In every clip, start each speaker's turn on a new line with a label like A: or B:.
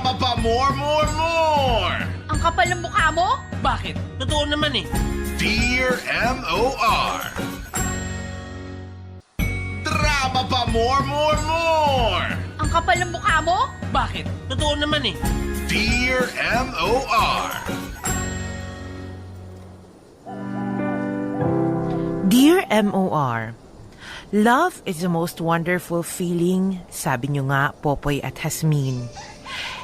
A: Drama pa more!
B: Ang kapal ng mukha mo?
C: Bakit? Totoo naman eh.
A: Dear M.O.R. Drama pa more!
B: Ang kapal ng mukha mo?
C: Bakit? Totoo naman eh.
A: Dear M.O.R.
D: Dear M.O.R. Love is the most wonderful feeling, sabi nyo nga, Popoy at Hasmin.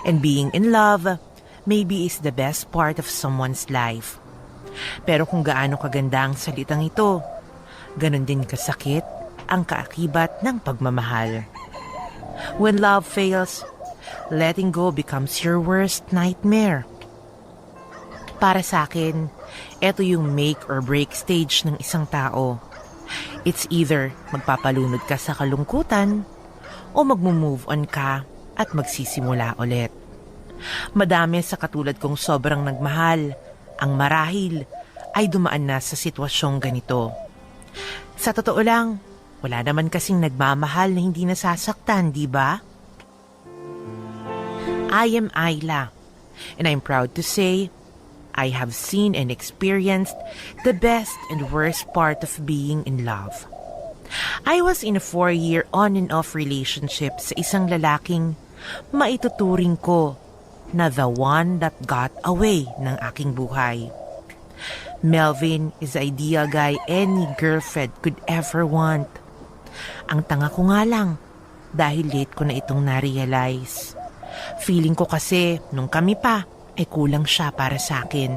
D: And being in love, maybe is the best part of someone's life. Pero kung gaano kaganda ang salitang ito, ganun din kasakit ang kaakibat ng pagmamahal. When love fails, letting go becomes your worst nightmare. Para sa akin, ito yung make or break stage ng isang tao. It's either magpapalunod ka sa kalungkutan o magmo-move on ka at magsisimula ulit. Madami sa katulad kong sobrang nagmahal, ang marahil ay dumaan na sa sitwasyong ganito. Sa totoo lang, wala naman kasing nagmamahal na hindi nasasaktan, di ba? I am Ayla, and I'm proud to say I have seen and experienced the best and worst part of being in love. I was in a 4-year on and off relationship sa isang lalaking maituturing ko na the one that got away ng aking buhay. Melvin is the ideal guy any girlfriend could ever want. Ang tanga ko nga lang dahil late ko na itong na-realize. Feeling ko kasi nung kami pa, ay kulang siya para sa akin.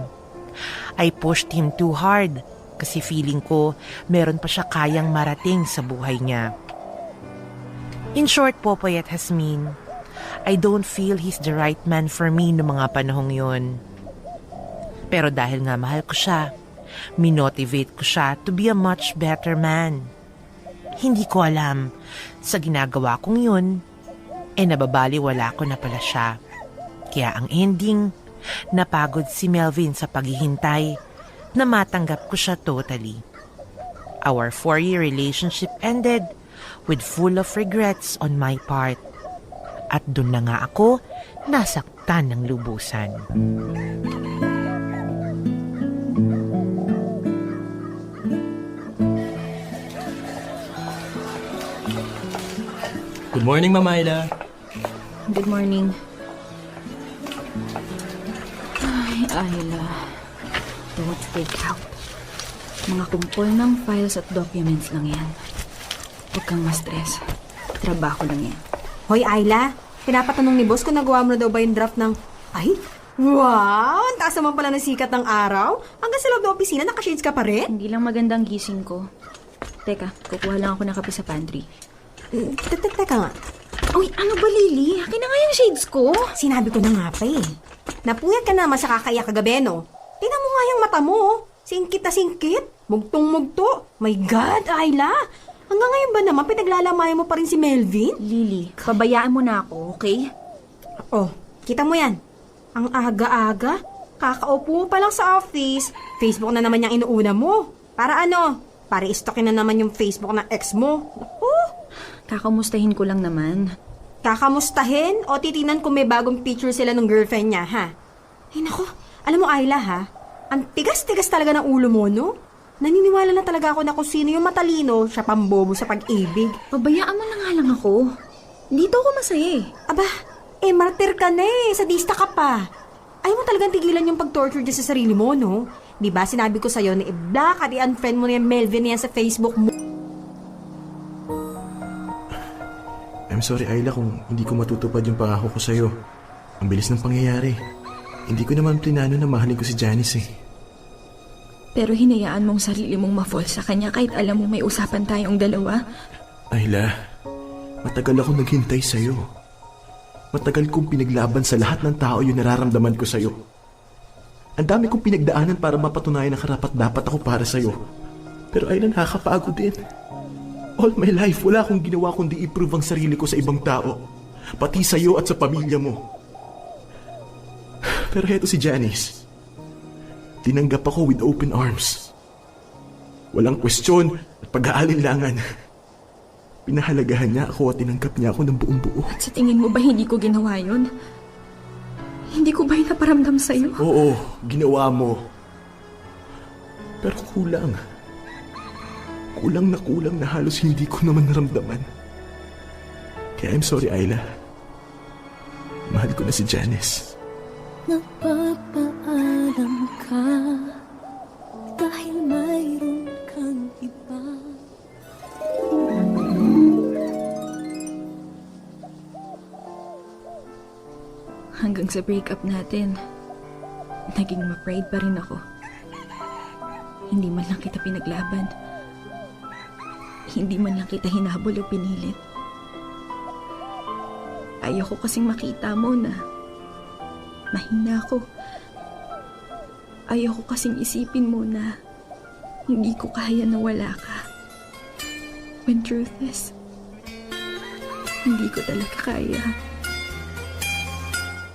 D: I pushed him too hard kasi feeling ko meron pa siya kayang marating sa buhay niya. In short, Popoy at Hasmin, I don't feel he's the right man for me noong mga panahong yun. Pero dahil nga mahal ko siya, minotivate ko siya to be a much better man. Hindi ko alam, sa ginagawa kong yun, nababaliwala ko na pala siya. Kaya ang ending, napagod si Melvin sa paghihintay na matanggap ko siya totally. Our 4-year relationship ended with full of regrets on my part. At dun na nga ako nasaktan ng lubusan.
E: Good morning, Mama Ayla.
F: Good morning. Ay, Ayla. Don't freak out. Mga kumpol ng files at documents lang yan. Huwag kang ma-stress. Trabaho lang yan.
G: Hoy, Ayla. Pinapatanong ni boss kung nagawa mo na daw ba yung draft ng... Ay, wow! Ang taas naman pala ng sikat ng araw. Hanggang sa loob ng opisina, nakashades ka pa rin?
F: Hindi lang magandang gising ko. Teka, kukuha lang ako ng kape sa pantry.
G: Teka nga.
F: Uy, ano ba, Lily? Akin na nga yung shades ko.
G: Sinabi ko na nga pa eh. Napuyat ka naman sa kakaiyak kagabi, no? Tingnan mo nga yung mata mo. Singkit na singkit. Mugtong-mugto. My God, Ayla. Hanggang ngayon ba naman pinaglalamayan mo pa rin si Melvin?
F: Lily, pabayaan mo na ako, okay?
G: Oh, kita mo yan. Ang aga-aga. Kakaupo mo pa lang sa office. Facebook na naman yung inuuna mo. Para ano? Para istokin na naman yung Facebook ng ex mo.
F: Kakamustahin ko lang naman.
G: Kakamustahin o titingnan kung may bagong picture sila ng girlfriend niya, ha? Ay nako, alam mo Ayla ha, ang tigas-tigas talaga ng ulo mo, no? Naniniwala na talaga ako na kung sino yung matalino, siya pambobo sa pag-ibig.
F: Pabayaan mo na nga lang ako. Dito ako masaya eh.
G: Aba, martir ka na eh, sadista ka pa. Ayaw mo talagang tigilan yung pag-torture dyan sa sarili mo, no? Diba sinabi ko sa'yo na i-block at i-unfriend mo na yung Melvin niya sa Facebook mo.
E: I'm sorry, Ayla, kung hindi ko matutupad yung pangako ko sa'yo. Ang bilis ng pangyayari. Hindi ko naman plinano na mahalin ko si Janice eh.
F: Pero hinayaan mong sarili mong ma-fall sa kanya kahit alam mo may usapan tayong dalawa.
E: Ayla, matagal ako naghintay sa'yo. Matagal kong pinaglaban sa lahat ng tao yung nararamdaman ko sa'yo. Ang dami kong pinagdaanan para mapatunayan na karapat-dapat ako para sa'yo. Pero Ayla, nakakapagod din. All my life, wala akong ginawa kundi i-prove ang sarili ko sa ibang tao. Pati sa'yo at sa pamilya mo. Pero heto si Janice. Tinanggap ako with open arms. Walang kwestiyon at pag-aalinlangan. Pinahalagahan niya ako at tinanggap niya ako ng buong buo.
F: At sa tingin mo ba hindi ko ginawa yun? Hindi ko ba yung naparamdam sa'yo?
E: Oo, ginawa mo. Pero kulang. Kulang na halos hindi ko naman naramdaman. Kaya I'm sorry, Ayla. Mahal ko na si Janice.
F: Napapaalam ka dahil mayroon kang iba. Hanggang sa breakup natin, naging ma-pride pa rin ako. Hindi man lang kita pinaglaban. Hindi man lang kita hinabol o pinilit. Ayoko kasing makita mo na mahina ako. Ayoko kasing isipin mo na hindi ko kaya na wala ka. When truth is, hindi ko talaga kaya.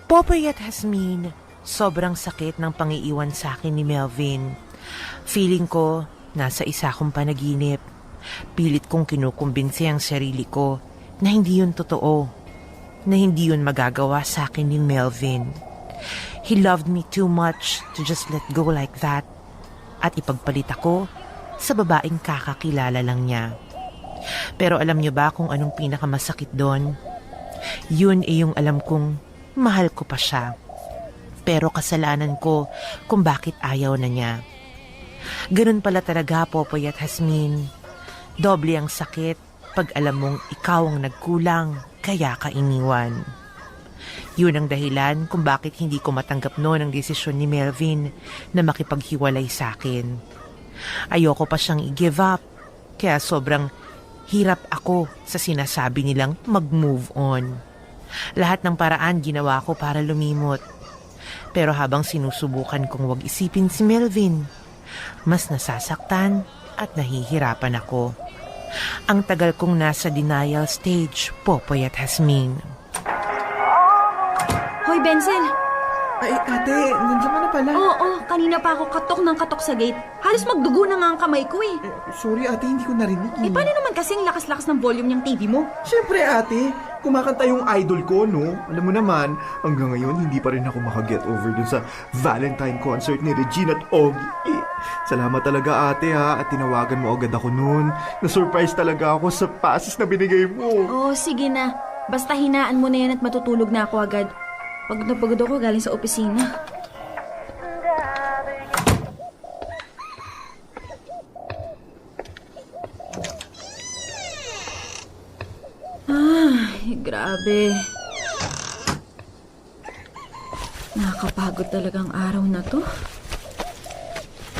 D: Popoy at Jasmine, sobrang sakit ng pangiiwan sa akin ni Melvin. Feeling ko, nasa isa akong panaginip. Pilit kong kinukumbinsi ang sarili ko na hindi yun totoo. Na hindi yun magagawa sa akin ni Melvin. He loved me too much to just let go like that. At ipagpalit ako sa babaeng kakakilala lang niya. Pero alam niyo ba kung anong pinakamasakit doon? Yun yung alam kong mahal ko pa siya. Pero kasalanan ko kung bakit ayaw na niya. Ganun pala talaga, Popoy at Jasmine. Doble ang sakit pag alam mong ikaw ang nagkulang kaya ka iniwan. Yun ang dahilan kung bakit hindi ko matanggap noon ang desisyon ni Melvin na makipaghiwalay sa akin. Ayoko pa siyang i-give up, kaya sobrang hirap ako sa sinasabi nilang mag-move on. Lahat ng paraan ginawa ko para lumimot. Pero habang sinusubukan kong wag isipin si Melvin, mas nasasaktan at nahihirapan ako. Ang tagal kong nasa denial stage, Popoy at Jasmine.
F: Hoy, Benzel!
H: Ay, ate, nandiyan ka na pala.
F: Oo, kanina pa ako katok sa gate. Halos magdugo na nga ang kamay ko eh.
H: Sorry ate, hindi ko narinig.
F: Paano naman kasing lakas-lakas ng volume niyang TV mo?
H: Siyempre ate, kumakanta yung idol ko, no? Alam mo naman, hanggang ngayon hindi pa rin ako makaget over dun sa Valentine concert ni Regina at Ogie. Salamat talaga ate ha, at tinawagan mo agad ako noon. Na-surprise talaga ako sa passes na binigay mo.
F: Oo, sige na. Basta hinaan mo na yan at matutulog na ako agad. Pagod na pagod ako galing sa opisina. Ay, grabe. Nakakapagod talagang araw na to.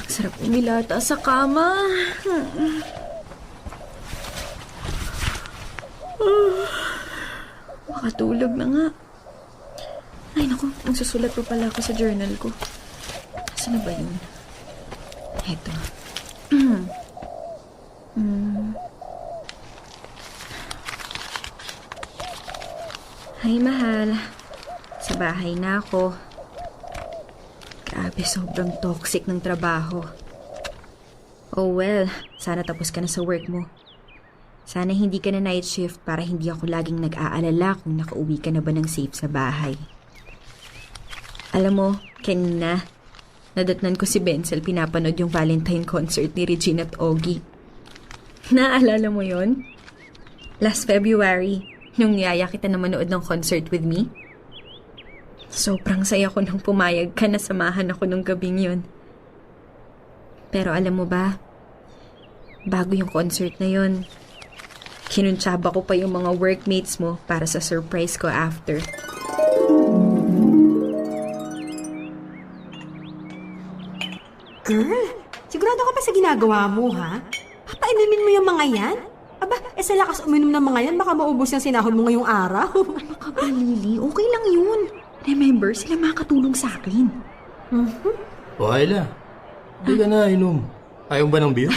F: Sarap umilata sa kama. Makatulog na nga. Ay, naku, magsusulat pa pala ako sa journal ko. Saan na ba yun? Eto. Hi, mahal. Sa bahay na ako. Grabe, sobrang toxic ng trabaho. Oh well, sana tapos ka na sa work mo. Sana hindi ka na night shift para hindi ako laging nag-aalala kung nakauwi ka na ba ng safe sa bahay. Alam mo, kanina, nadatnan ko si Benzel pinapanood yung Valentine concert ni Regina at Ogie. Naalala mo yon? Last February, nung niyaya kita na manood ng concert with me. Sobrang saya ko nung pumayag ka na samahan ako nung gabing yun. Pero alam mo ba, bago yung concert na yun, kinuntsaba ko pa yung mga workmates mo para sa surprise ko after.
G: Girl, sigurado ka pa sa ginagawa mo, ha? Papainumin mo yung mga yan? Aba, sa lakas uminom ng mga yan, baka maubos yung sinahod mo ngayong araw.
F: Ano ka ba, Lily? Okay lang yun. Remember, sila makatulong sa akin.
I: O Ayla, di ka na inom. Ayaw ba ng beer?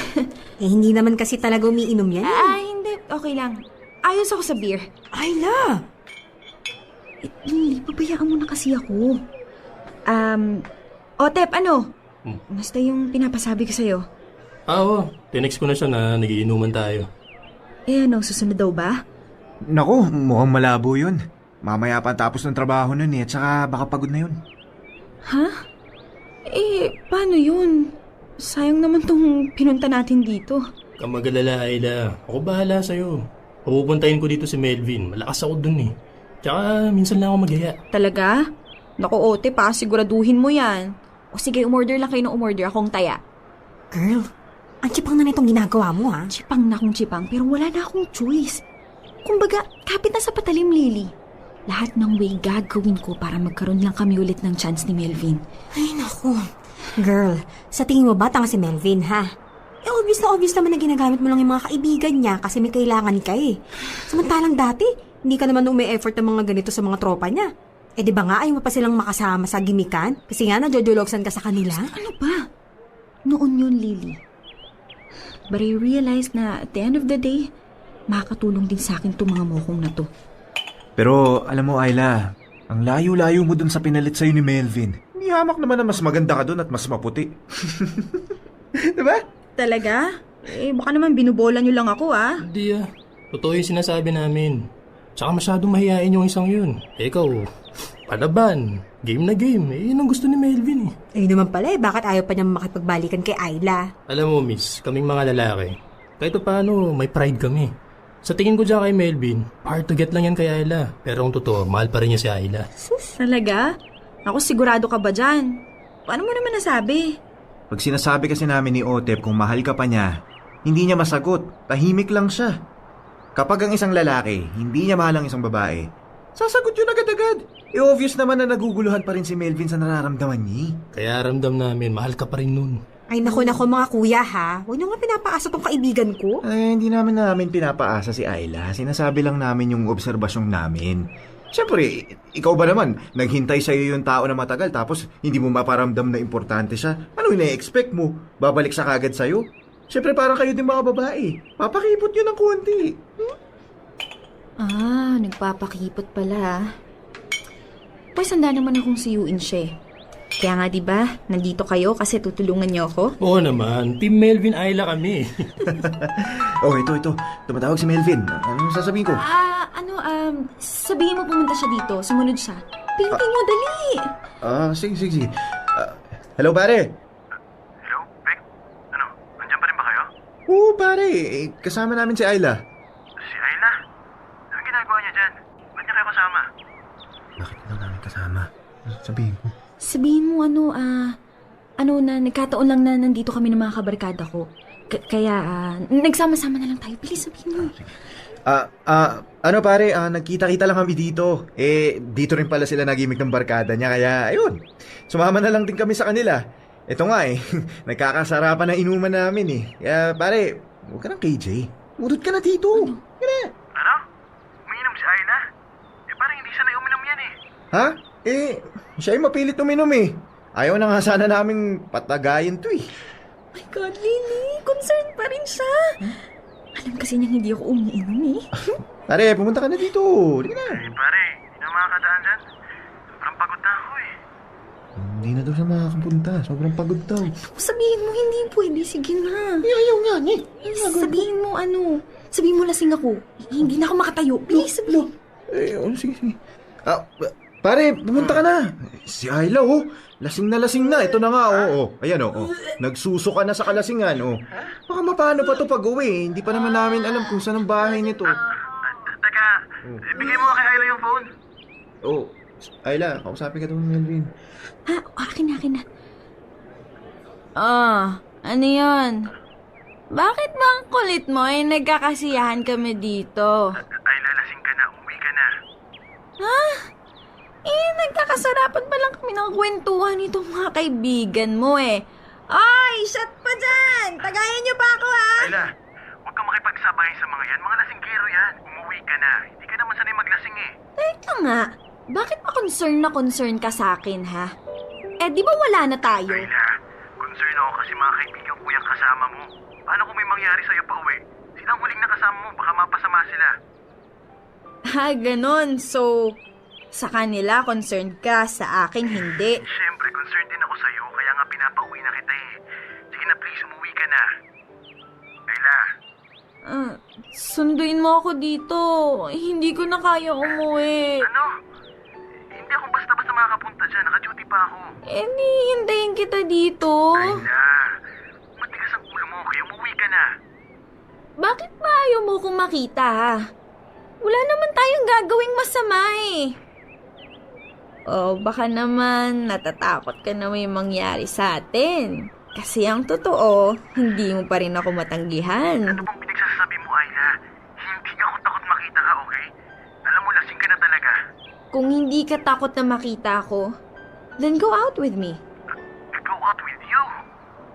G: Hindi naman kasi talaga umiinom yan.
F: Hindi. Okay lang. Ayos ako sa beer.
G: Ayla!
F: Lily, pabayaan mo na kasi ako. Otep, ano? Basta yung pinapasabi ko sa'yo.
I: Oo, tinext ko na siya na nagiinuman tayo.
F: Susunod daw ba?
J: Naku, mukhang malabo yun.
H: mamaya pa ang tapos ng trabaho nun at saka baka pagod na yun.
F: Ha? Paano yun? Sayang naman tong pinunta natin dito.
I: Kamagalala, Ayla. Ako bahala sa'yo. Pupuntahin ko dito si Melvin. Malakas ako dun eh. Tsaka minsan lang ako magaya.
F: Talaga? Naku, Ote, pa, siguraduhin mo yan. O sige, umorder lang kayo ng umorder, akong taya.
G: Girl, ang chipang na nitong ginagawa mo, ha?
F: Chipang na akong chipang, pero wala na akong choice. Kumbaga, kapit na sa patalim, Lily. Lahat ng way gagawin ko para magkaroon lang kami ulit ng chance ni Melvin.
G: Ay, naku. Girl, sa tingin mo ba tanga si Melvin, ha? Obvious naman na ginagamit mo lang yung mga kaibigan niya kasi may kailangan ka eh. Samantalang dati, hindi ka naman umi-effort ng mga ganito sa mga tropa niya. Di ba nga ayaw mo pa silang makasama sa gimikan? Kasi nga najojoloksan ka sa kanila?
F: Ano ba? Noon yun, Lily. But I realized na at the end of the day, makakatulong din sa akin itong mga mokong na to.
H: Pero alam mo, Ayla, ang layo-layo mo dun sa pinalit sa'yo ni Melvin. Hindi hamak naman na mas maganda ka dun at mas maputi. Diba?
F: Talaga? Baka naman binubola niyo lang ako, ah.
I: Hindi ah. Totoo yung sinasabi namin. Tsaka masyadong mahihain yung isang yun. Ikaw, palaban. Game na game. Yun ang gusto ni Melvin eh.
G: Ayun naman pala bakit ayaw pa niya makipagbalikan kay Ayla?
I: Alam mo, miss, kaming mga lalaki, kahit paano, may pride kami. Sa tingin ko dyan kay Melvin, hard to get lang yan kay Ayla. Pero kung totoo, mahal pa rin niya si Ayla.
F: Talaga? Ako, sigurado ka ba dyan? Paano mo naman nasabi?
H: Pag sinasabi kasi namin ni Otep kung mahal ka pa niya, hindi niya masagot. Tahimik lang siya. Kapag ang isang lalaki, hindi niya mahal ang isang babae, sasagot yun agad-agad. Obvious naman na naguguluhan pa rin si Melvin sa nararamdaman niya.
I: Kaya ramdam namin, mahal ka pa rin nun.
G: Ay naku mga kuya ha. Huwag niyo nga pinapaasa tong kaibigan ko.
H: Hindi namin pinapaasa si Ayla. Sinasabi lang namin yung obserbasyong namin. Siyempre, ikaw ba naman, naghintay sa'yo yung tao na matagal tapos hindi mo maparamdam na importante siya? Ano yung na-expect mo? Babalik siya kagad sa'yo? Siyempre parang kayo din mga babae. Papakipot yun ng konti.
F: Nagpapakipot pala. Pues handa naman akong suyuin siya eh. Kaya nga diba, nandito kayo kasi tutulungan niyo ako?
I: Oo naman, Team Melvin Ayla kami.
H: Ito. Tumatawag si Melvin. Anong sasabihin ko?
F: Sabihin mo pumunta siya dito, sumunod siya. Pintin mo, dali!
H: Sige. Hello, pare.
J: Hello, Vic? Ano, nandiyan pa rin ba kayo?
H: Oo, pare. Kasama namin si Ayla.
J: Si Ayla? Anong ginagawa niya dyan? Ba't niya kayo kasama?
H: Bakit lang namin kasama? Sabihin ko.
F: Sabihin mo na nagkataon lang na nandito kami ng mga kabarkada ko. Kaya nagsama-sama na lang tayo. Please, sabihin mo.
H: Pare, nagkita-kita lang kami dito. Dito rin pala sila nagimik ng barkada niya, kaya ayun. Sumama na lang din kami sa kanila. Ito nga nagkakasarapan ng inuman namin eh. Kaya pare, huwag ka ng KJ. Udot ka na dito.
J: Ano? Umiinom si Ayla? Parang hindi siya uminom yan eh.
H: Ha? Siya ay mapilit uminom eh. Ayaw na nga sana naming patagayin to eh.
F: My God, Lily, concerned pa rin siya. Alam kasi niyang hindi ako umiinom eh.
H: Pare, pumunta ka na dito. Hindi na.
J: Pare, hindi na makakadaan dyan. Sobrang pagod na ako eh.
H: Hindi na daw siya makakapunta. Sobrang pagod daw.
F: Sabihin mo, hindi pwede. Sige na.
H: Ayaw nga eh.
F: Sabihin mo Sabihin mo lasing ako. Hindi na ako makatayo. Please, sabihin.
H: Sige. Pare, pumunta ka na. Si Ayla, lasing na. Ito na nga, Ayan, nagsusuka na sa kalasingan, Baka mapano pa to pag-uwi. Hindi pa naman namin alam kung saan ang bahay nito.
J: Teka, bigay mo kay Ayla yung phone.
H: Ayla, kausapin ka daw ng Melvin.
F: Akin na. Ano yan? Bakit ba ang kulit mo ay nagkakasiyahan kami dito?
J: Ayla, lasing ka na. Umuwi ka na.
F: Nagkakasarapan pa lang kami ng kwentuhan nitong mga kaibigan mo eh. Ay, shut pa dyan! Tagayan niyo pa ako, ha?
J: Ayla, huwag kang makipagsabay sa mga yan. Mga lasinggero yan. Umuwi ka na. Hindi ka naman sanay maglasing eh.
F: Teka nga, bakit pa concern ka sa akin, ha? Di ba wala na tayo?
J: Ayla, concern ako kasi mga kaibigan ko yung kasama mo. Paano kung may mangyari sa'yo pa uwi? Sila ang huling nakasama mo. Baka mapasama sila.
F: Ganon. So, sa kanila, concerned ka. Sa akin, hindi.
J: Siyempre, concerned din ako sa'yo. Kaya nga pinapauwi na kita eh. Sige na, please, umuwi ka na. Ayla.
F: Sunduin mo ako dito. Hindi ko na kaya umuwi.
J: Ano?
F: Hintayin kita dito.
J: Ayla, matigas ang ulo mo, kaya umuwi ka na.
F: Bakit ba ayaw mo kong makita? Wala naman tayong gagawing masama eh. O baka naman natatakot ka na may mangyari sa atin. Kasi ang totoo, hindi mo pa rin ako matanggihan.
J: Ano bang pinagsasabi mo, Ayla? Hindi ako takot makita ka, okay? Alam mo, lasing ka na talaga.
F: Kung hindi ka takot na makita ako, then go out with me.
J: Go out with you?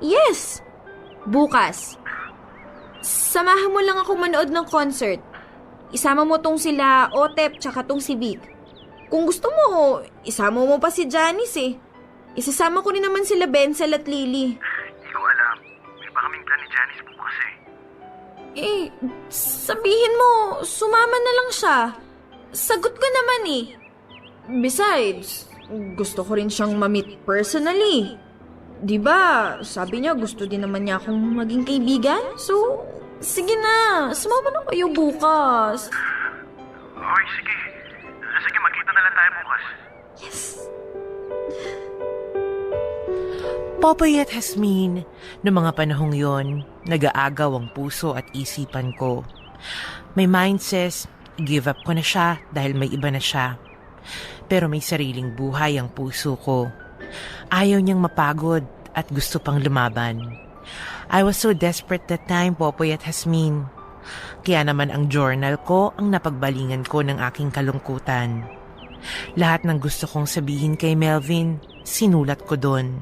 F: Yes! Bukas. Samahan mo lang ako manood ng concert. Isama mo tong sila Otep tsaka tong si Vic. Kung gusto mo, isama mo pa si Janice eh. Isasama ko rin naman sila Benzel at Lily.
J: Hindi ko alam. May pa kaming plan ni Janice bukas eh.
F: Sabihin mo, sumama na lang siya. Sagot ko naman eh. Besides, gusto ko rin siyang ma-meet personally. Diba, sabi niya gusto din naman niya akong maging kaibigan? So, sige na, sumama na kayo bukas.
J: Okay, sige. Sige, magkita na lang tayo bukas.
F: Yes.
D: Popoy at Jasmine, noong mga panahong yon, nag-aagaw ang puso at isipan ko. My mind says, give up ko na siya dahil may iba na siya. Pero may sariling buhay ang puso ko. Ayaw niyang mapagod at gusto pang lumaban. I was so desperate that time, Popoy at Jasmine. Kaya naman ang journal ko ang napagbalingan ko ng aking kalungkutan. Lahat ng gusto kong sabihin kay Melvin, sinulat ko doon.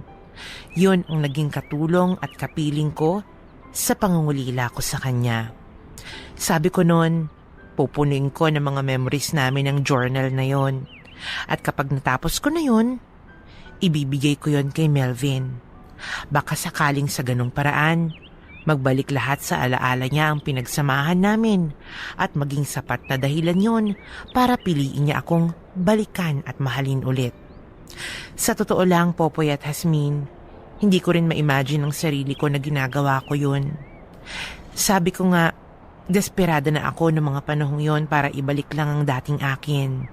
D: Yun ang naging katulong at kapiling ko sa pangungulila ko sa kanya. Sabi ko noon, pupunuin ko ng mga memories namin ang journal na yon. At kapag natapos ko na yun, ibibigay ko yon kay Melvin. Baka sakaling sa ganong paraan, magbalik lahat sa alaala niya ang pinagsamahan namin at maging sapat na dahilan yon para piliin niya akong balikan at mahalin ulit. Sa totoo lang, Popoy at Jasmine, hindi ko rin ma-imagine ang sarili ko na ginagawa ko yun. Sabi ko nga, desperada na ako noong mga panahong yon para ibalik lang ang dating akin.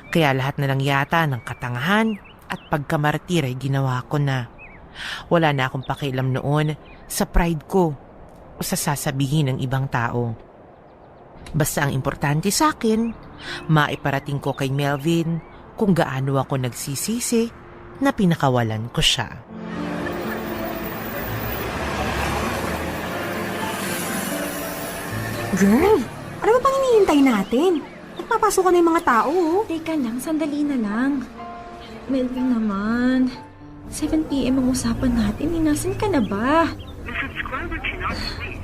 D: Kaya lahat na lang yata ng katangahan at pagkamartir ay ginawa ko na. Wala na akong pakialam noon sa pride ko o sa sasabihin ng ibang tao. Basta ang importante sa akin, maiparating ko kay Melvin kung gaano ako nagsisisi na pinakawalan ko siya.
G: Girl, ano ba pang hinihintay natin? Nagpapasok na yung mga tao.
F: Teka lang, sandali na lang. Melvin naman, 7 p.m. ang usapan natin. Nasan ka na ba?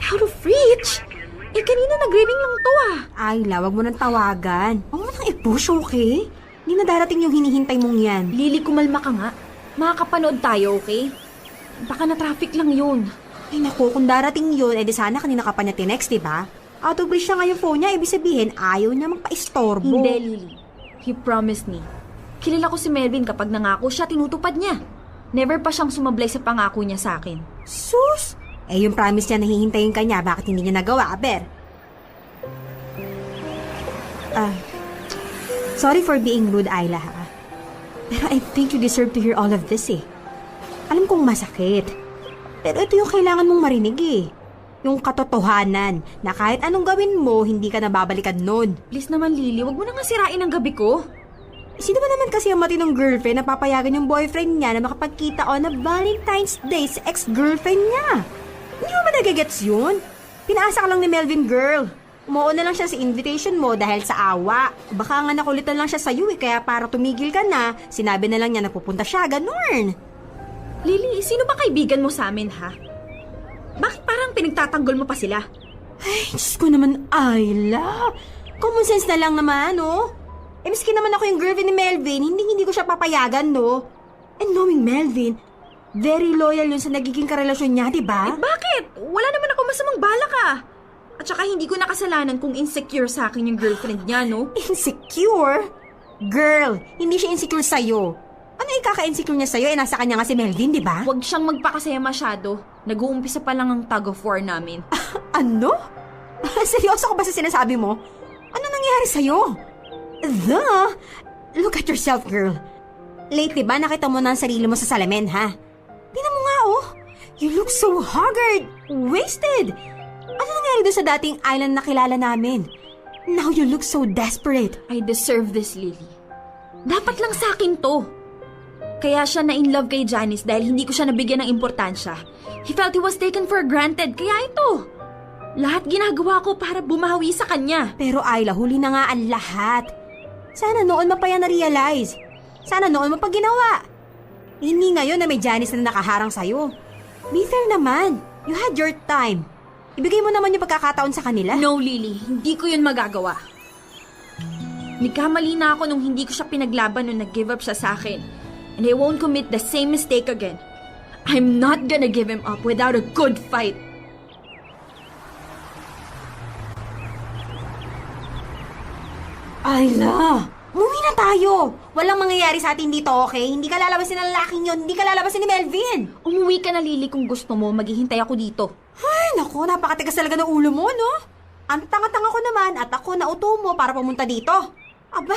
F: Out of reach? Kanina nag-ring lang to ah.
G: Ayla, wag mo nang tawagan. Huwag mo nang i-push, okay? Hindi na darating yung hinihintay mong yan.
F: Lily, kumalma ka nga. Makakapanood tayo, okay? Baka na-traffic lang yun.
G: Ay naku, kung darating yun, edi sana kanina ka pa niya tinext, diba? Out of reach siya nga yung phone niya, ibig sabihin, ayaw niya magpa-istorbo.
F: Hindi, Lily. He promised me. Kilala ko si Melvin, kapag nangako siya, tinutupad niya. Never pa siyang sumablay sa pangako niya sa akin.
G: Sus! Yung promise niya na hihintayin ka niya, bakit hindi niya nagawa, Aber? Sorry for being rude, Ayla, ha? Pero I think you deserve to hear all of this, eh. Alam kong masakit. Pero ito yung kailangan mong marinig, eh. Yung katotohanan na kahit anong gawin mo, hindi ka nababalikan nun.
F: Please naman, Lily, wag mo na nga sirain ang gabi ko.
G: Sino ba naman kasi ang matinong girlfriend na papayagan yung boyfriend niya na makapagkita on a Valentine's Day sa ex-girlfriend niya? Hindi mo ba nagigets yun? Pinaasa ka lang ni Melvin, girl. Umuo na lang siya sa invitation mo dahil sa awa. Baka nga nakulitan lang siya sa'yo eh, kaya para tumigil ka na, sinabi na lang niya na pupunta siya, ganun.
F: Lily, sino ba kaibigan mo sa amin, ha? Bakit parang pinagtatanggol mo pa sila?
G: Ay, Diyos ko naman, Ayla. Common sense na lang naman, no? Miski naman ako yung girlfriend ni Melvin, hindi ko siya papayagan, no? And knowing Melvin, very loyal yun sa nagiging karelasyon niya, diba?
F: Bakit? Wala naman ako masamang balak, ah. At saka hindi ko nakasalanan kung insecure sa akin yung girlfriend niya, no?
G: Insecure? Girl, hindi siya insecure sa'yo. Ano ikaka-insecure niya sa'yo? Nasa kanya nga si Melvin, di ba?
F: Huwag siyang magpakasaya masyado. Nag-uumpisa pa lang ang tug of war namin.
G: Ano? Seryoso ka ba sa sinasabi mo? Ano nangyari sa'yo? Look at yourself, girl. Lately ba nakita mo na ang sarili mo sa salamin, ha? Tingnan mo nga, oh. You look so haggard, wasted. Ano nangyari doon sa dating island na kilala namin? Now you look so desperate.
F: I deserve this, Lily. Dapat lang sa akin to. Kaya siya na in love kay Janice dahil hindi ko siya nabigyan ng importansya. He felt he was taken for granted, kaya ito. Lahat ginagawa ko para bumawi sa kanya.
G: Pero Ayla, huli na nga ang lahat. Sana noon mo pa yan na-realize. Sana noon mo pa ginawa. Hindi ngayon na may Janice na nakaharang sa'yo. Be fair naman. You had your time. Ibigay mo naman yung pagkakataon sa kanila.
F: No, Lily. Hindi ko yun magagawa. Nagkamali na ako nung hindi ko siya pinaglaban nung nag-give up siya sa akin. And I won't commit the same mistake again. I'm not gonna give him up without a good fight.
G: Ayla! Umuwi na tayo! Walang mangyayari sa atin dito, okay? Hindi ka lalabasin ng lalaking yun. Hindi ka lalabasin ni Melvin.
F: Umuwi ka na, Lily, kung gusto mo. Maghihintay ako dito.
G: Ay, naku, napakatigas talaga ng ulo mo, no? Ang tanga-tanga ko naman at ako nauto mo para pumunta dito. Aba,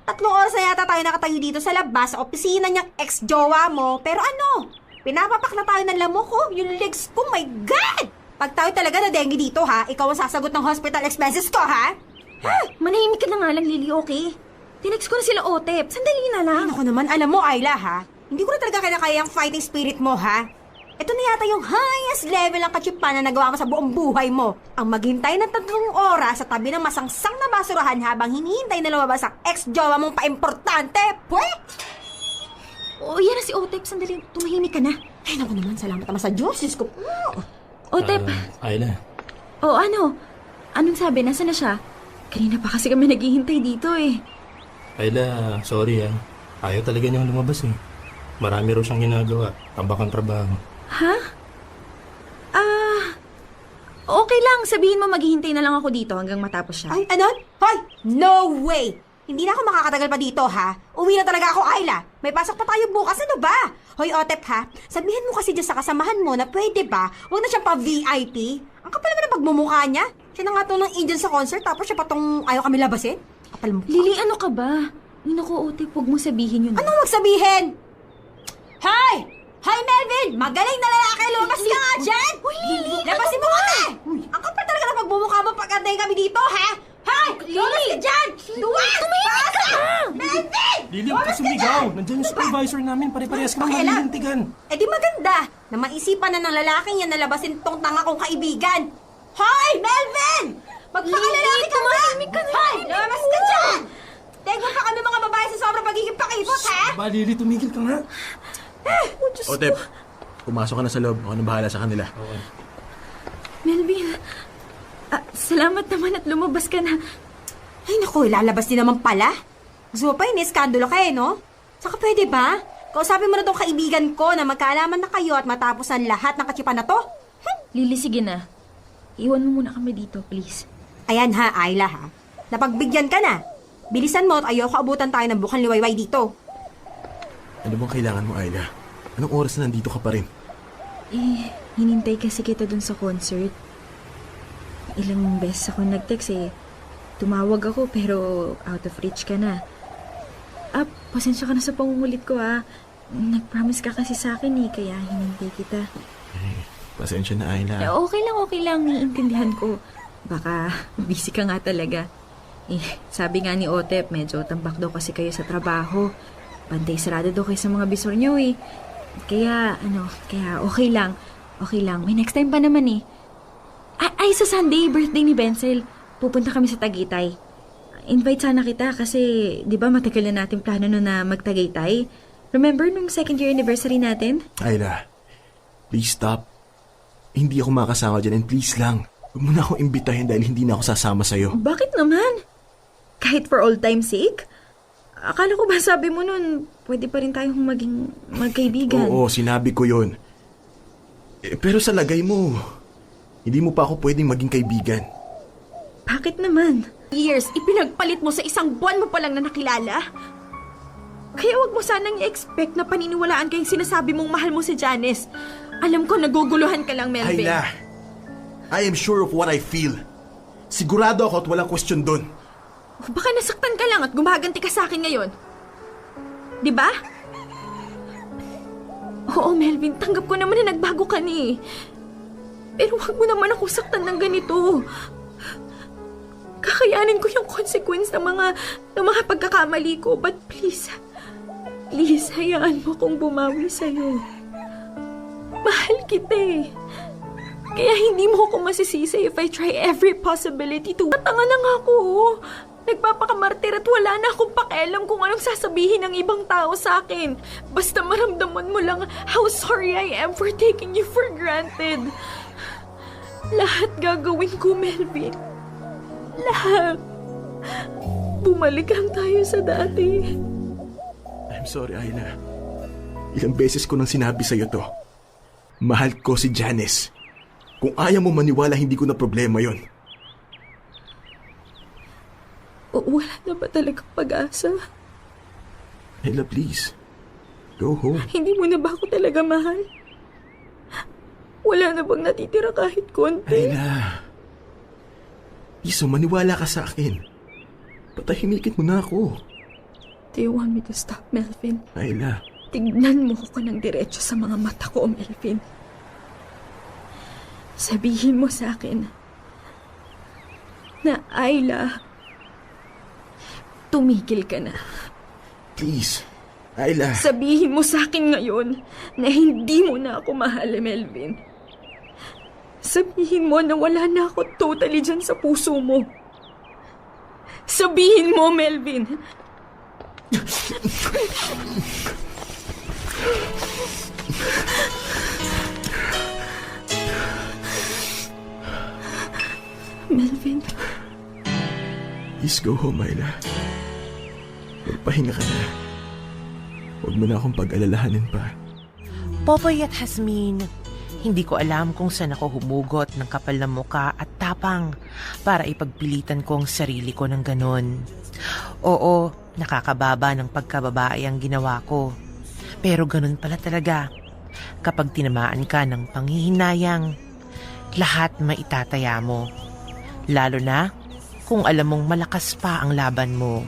G: 3 oras na yata tayo nakatayo dito sa labas sa opisina niyang ex-jowa mo. Pero ano, pinapapak na tayo ng lamok ko. Yung legs ko, my God! Pag tayo talaga na dengue dito, ha? Ikaw ang sasagot ng hospital expenses ko, ha?
F: Ha? Manahimik ka na nga lang, Lily, okay? Tinext ko na sila Otep. Sandali na lang.
G: Ay, naku naman, alam mo, Ayla, ha? Hindi ko na talaga kinakaya ang fighting spirit mo, ha? Ito na yata yung highest level ng katsipan na nagawa mo sa buong buhay mo. Ang maghintay ng 3 oras sa tabi ng masangsang na basurahan habang hinihintay na lumabas ang ex-jowa mong paimportante. Pwe!
F: O, yan na si Otep. Sandali, tumahimik ka na.
G: Ay, naku naman, salamat naman sa Diyos. Diyos ko.
F: Otep.
I: Ayla.
F: O, ano? Anong sabi? Nasaan na siya? Kanina pa kasi kami naghihintay dito eh.
I: Ayla, sorry ah. Ayaw talaga niyang lumabas eh. Marami raw siyang ginagawa. Tambakang trabaho.
F: Ha? Okay lang. Sabihin mo maghihintay na lang ako dito hanggang matapos siya.
G: Ay, ano? Hoy! No way! Hindi na ako makakatagal pa dito, ha? Uwi na talaga ako, Ayla. May pasok pa tayo bukas. Ano ba? Hoy, Otep, ha? Sabihin mo kasi dyan sa kasamahan mo na pwede ba? Huwag na siyang pa-VIP. Ang kapal naman ang pagmumukha niya. Siya na nga to ng angel sa concert tapos siya pa tong ayaw kami labasin. Kapal mo.
F: Lily, ano ka ba? Naku, Otep, huwag mo sabihin yun.
G: Anong huwag sabihin? Hi! Hi, Melvin! Magaling na lalaki! Lumabas ka nga dyan!
F: Uy, Lily!
G: Labasin mo kami! Ang kapal talaga ng pagmumukha mo pag-antay kami dito, ha? Hi! Lumabas ka dyan! Duwan!
F: Tumahimik ka na!
G: Melvin!
I: Lily, huwag ka sumigaw. Nandiyan yung supervisor namin. Pare-parehas ka
G: Okay
I: nang
G: lang.
I: malilintigan.
G: Eh di maganda na maisipan na ng lalaking yan na labasin tong tanga kong kaibigan. Hoy, Melvin! Magpakalalaki ka ba?
F: tumahimik ka na.
G: Hoy, lumabas ka dyan! Tego pa kami mga babae sa sobrang pagiging pakipot, ha?
I: Ba, Lily, tumigil ka nga.
E: Otep, pumasok ka na sa loob. Ako na bahala sa kanila.
F: Melvin, salamat naman at lumabas ka na.
G: Ay naku, lalabas din naman pala. Gusto mo pa yun, iskandalo ka eh, no? Saka pwede ba? Kausapin mo na tong kaibigan ko na magkaalaman na kayo at matapos ang lahat ng katsipan na to?
F: Lily, sige na. Iwan mo muna kami dito, please.
G: Ayan ha, Ayla ha. Napagbigyan ka na. Bilisan mo at ayaw kaabutan tayo ng bukang liwayway dito.
E: Ano bang kailangan mo, Ayla? Anong oras na nandito ka pa rin?
F: Hinintay kasi kita dun sa concert. Ilang beses ako nag-text eh. Tumawag ako pero out of reach ka na. Pasensya ka na sa pangungulit ko ah. Nag-promise ka kasi sa akin eh, kaya hinintay kita.
E: Pasensya na, Ayla.
F: Okay lang. Naiintindihan ko. Baka busy ka nga talaga. Sabi nga ni Otep, medyo tambak daw kasi kayo sa trabaho. Pantay sarado daw kayo sa mga bisor niyo eh. Kaya okay lang. Okay lang. May next time pa naman eh. Ay, sa Sunday, birthday ni Benzel. Pupunta kami sa Tagaytay. Invite sana kita kasi, di ba matagal na natin plano nun na mag-Tagaytay? Remember nung 2nd year anniversary natin?
E: Ayla, please stop. Hindi ako makasama dyan and please lang. Huwag mo na akong imbitahin dahil hindi na ako sasama sa'yo.
F: Bakit naman? Kahit for old time's sake? Akala ko ba sabi mo nun, pwede pa rin tayong maging magkaibigan?
E: Oo, sinabi ko yun. Pero sa lagay mo, hindi mo pa ako pwedeng maging kaibigan.
F: Bakit naman?
B: Years, ipinagpalit mo sa 1 buwan mo pa lang na nakilala?
F: Kaya wag mo sanang i-expect na paniniwalaan kayong sinasabi mong mahal mo si Janice. Alam ko naguguluhan ka lang, Melvin.
E: Ayla, I am sure of what I feel. Sigurado ako at walang question dun.
F: Baka nasaktan ka lang at gumaganti ka sa akin ngayon. Di ba?
B: Oo, Melvin, tanggap ko naman na nagbago ka ni. Pero wag mo naman ako saktan ng ganito. Kakayanin ko yung consequence ng mga pagkakamali ko. But please, hayaan mo kong bumawi sa'yo. Mahal kita eh. Kaya hindi mo ako masisisi if I try every possibility to. Tanga na nga ako. Nagpapakamartir at wala na akong pakialam kung anong sasabihin ng ibang tao sa akin. Basta maramdaman mo lang how sorry I am for taking you for granted. Lahat gagawin ko, Melvin. Lahat. Bumalik lang tayo sa dati.
E: I'm sorry, Ayla. Ilang beses ko nang sinabi sa'yo to. Mahal ko si Janice. Kung ayaw mo maniwala, hindi ko na problema yon.
B: Wala na ba talagang pag-asa?
E: Ayla, please. Go home.
B: Hindi mo na ba ako talaga mahal? Wala na bang natitira kahit konti?
E: Ayla. Please, maniwala ka sa akin. Patahimikin mo na ako.
B: Do you want me to stop, Melvin?
E: Ayla.
B: Tignan mo ko ng diretso sa mga mata ko, Melvin. Sabihin mo sa akin na Ayla, tumigil ka na.
E: Please. Ayla.
B: Sabihin mo sa akin ngayon na hindi mo na ako mahal, Melvin. Sabihin mo na wala na ako totally dyan sa puso mo. Sabihin mo, Melvin. Melvin.
E: Please go home, Ayla. Magpahinga ka na. Huwag mo na akong pag-alalahanin pa.
D: Popoy at Jasmine, hindi ko alam kung saan ako humugot ng kapal na muka at tapang para ipagpilitan ko ang sarili ko ng ganon. Oo, nakakababa ng pagkababae ang ginawa ko. Pero ganon pala talaga. Kapag tinamaan ka ng panghihinayang, lahat maitataya mo. Lalo na kung alam mong malakas pa ang laban mo.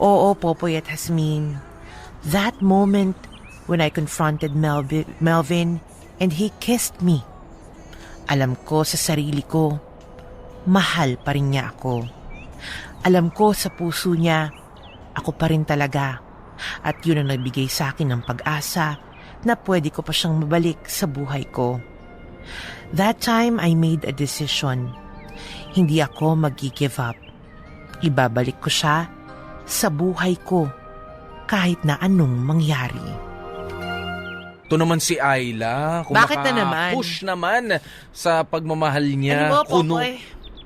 D: Oo, Popoy at Jasmine. That moment when I confronted Melvin and he kissed me, alam ko sa sarili ko, mahal pa rin niya ako. Alam ko sa puso niya, ako pa rin talaga. At yun ang nagbigay sa akin ng pag-asa na pwede ko pa siyang mabalik sa buhay ko. That time I made a decision. Hindi ako mag-give up. Ibabalik ko siya sa buhay ko kahit na anong mangyari.
K: Ito naman si Ayla.
D: Bakit na naman?
K: Push naman sa pagmamahal niya.
D: Ano mo, Popoy?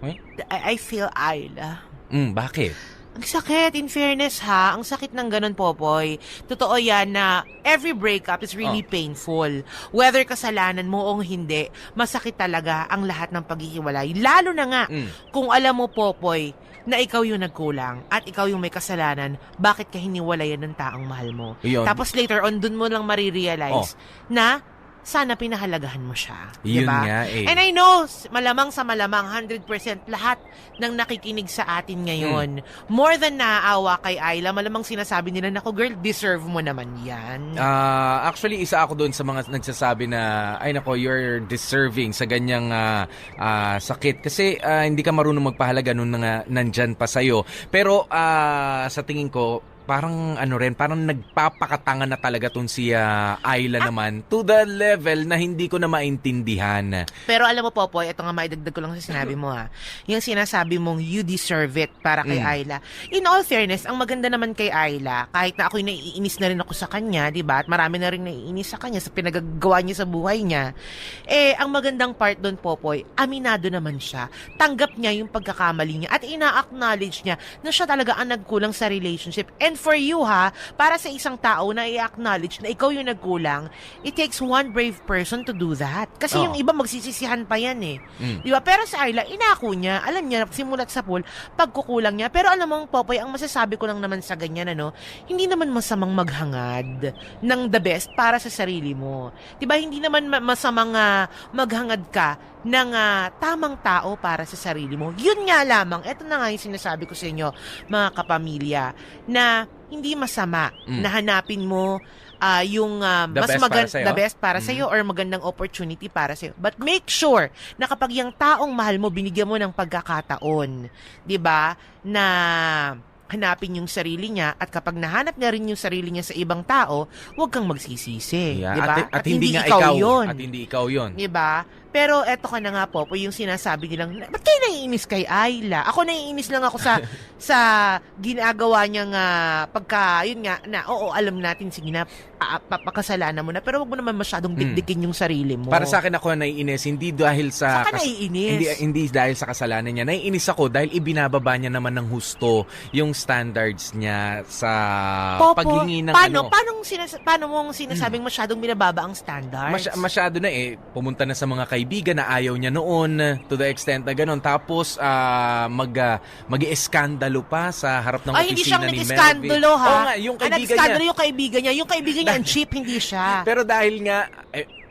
K: Eh?
D: I feel Ayla.
K: Bakit?
D: Ang sakit, in fairness ha. Ang sakit ng ganun, Popoy. Totoo yan na every breakup is really painful. Whether kasalanan mo o hindi, masakit talaga ang lahat ng paghihiwalay. Lalo na nga, kung alam mo, Popoy, na ikaw yung nagkulang at ikaw yung may kasalanan, bakit ka hiniwalayan ng taong mahal mo?
K: Yun.
D: Tapos later on, dun mo lang marirealize na sana pinahalagahan mo siya.
K: Yun
D: diba?
K: nga eh.
D: And I know, malamang sa malamang, 100% lahat ng nakikinig sa atin ngayon, more than naaawa kay Ayla, malamang sinasabi nila, naku girl, deserve mo naman yan.
K: Actually, isa ako doon sa mga nagsasabi na, ay nako, you're deserving sa ganyang sakit. Kasi hindi ka marunong magpahalaga nung nandyan pa sa'yo. Pero sa tingin ko, parang parang nagpapakatanga na talaga tong si Ayla naman to the level na hindi ko na maintindihan.
D: Pero alam mo, Popoy, ito nga maidagdag ko lang sa sinabi mo ha. Yung sinasabi mong you deserve it para kay Ayla. In all fairness, ang maganda naman kay Ayla, kahit na ako'y naiinis na rin ako sa kanya, di ba? At marami na rin naiinis sa kanya sa pinagagawa niya sa buhay niya. Ang magandang part doon, Popoy, aminado naman siya. Tanggap niya yung pagkakamali niya at ina-acknowledge niya na siya talaga ang nagkulang sa relationship. And for you ha, para sa isang tao na i-acknowledge na ikaw yung nagkulang, it takes one brave person to do that. Kasi yung iba magsisisihan pa yan eh. Di ba? Pero sa Ayla, inako niya, alam niya, simulat sa pool, pagkukulang niya. Pero alam mo, Popoy, ang masasabi ko lang naman sa ganyan, hindi naman masamang maghangad ng the best para sa sarili mo. Di ba? Hindi naman masamang maghangad ka ng tamang tao para sa sarili mo. Yun nga lamang, eto na nga yung sinasabi ko sa inyo, mga kapamilya, na hindi masama na hanapin mo yung
K: The best para sa'yo.
D: the best para sa'yo or magandang opportunity para sa'yo. But make sure na kapag yung taong mahal mo, binigyan mo ng pagkakataon, 'di ba? Na hanapin yung sarili niya at kapag nahanap niya rin yung sarili niya sa ibang tao, huwag kang magsisisi,
K: Yeah.
D: 'di ba?
K: At hindi nga ikaw yun. At hindi ikaw yun.
D: 'Di ba? Pero eto ka na nga po, yung sinasabi nilang, ba't kayo naiinis kay Ayla? Ako naiinis lang ako sa ginagawa niyang pagka, yun nga, na oo, alam natin, sige na, papakasalanan mo na, pero wag mo naman masyadong dikdikin yung sarili mo.
K: Para sa akin ako naiinis, hindi dahil sa...
D: Saan ka naiinis?
K: Hindi dahil sa kasalanan niya. Naiinis ako dahil ibinababa niya naman ng husto yung standards niya sa paghingi ng
D: paano mong sinasabing masyadong binababa ang standards?
K: Masyado na pumunta na sa mga kaibigan na ayaw niya noon to the extent na gano'n. Tapos mag-ieskandalo pa sa harap ng
D: Ay, hindi siya
K: opisina ni Melvin.
D: nag-iskandalo, ha?
K: Oo nga, yung kaibigan niya.
D: Yung kaibigan niya. Yung kaibigan niya, ang cheap, hindi siya.
K: Pero dahil nga,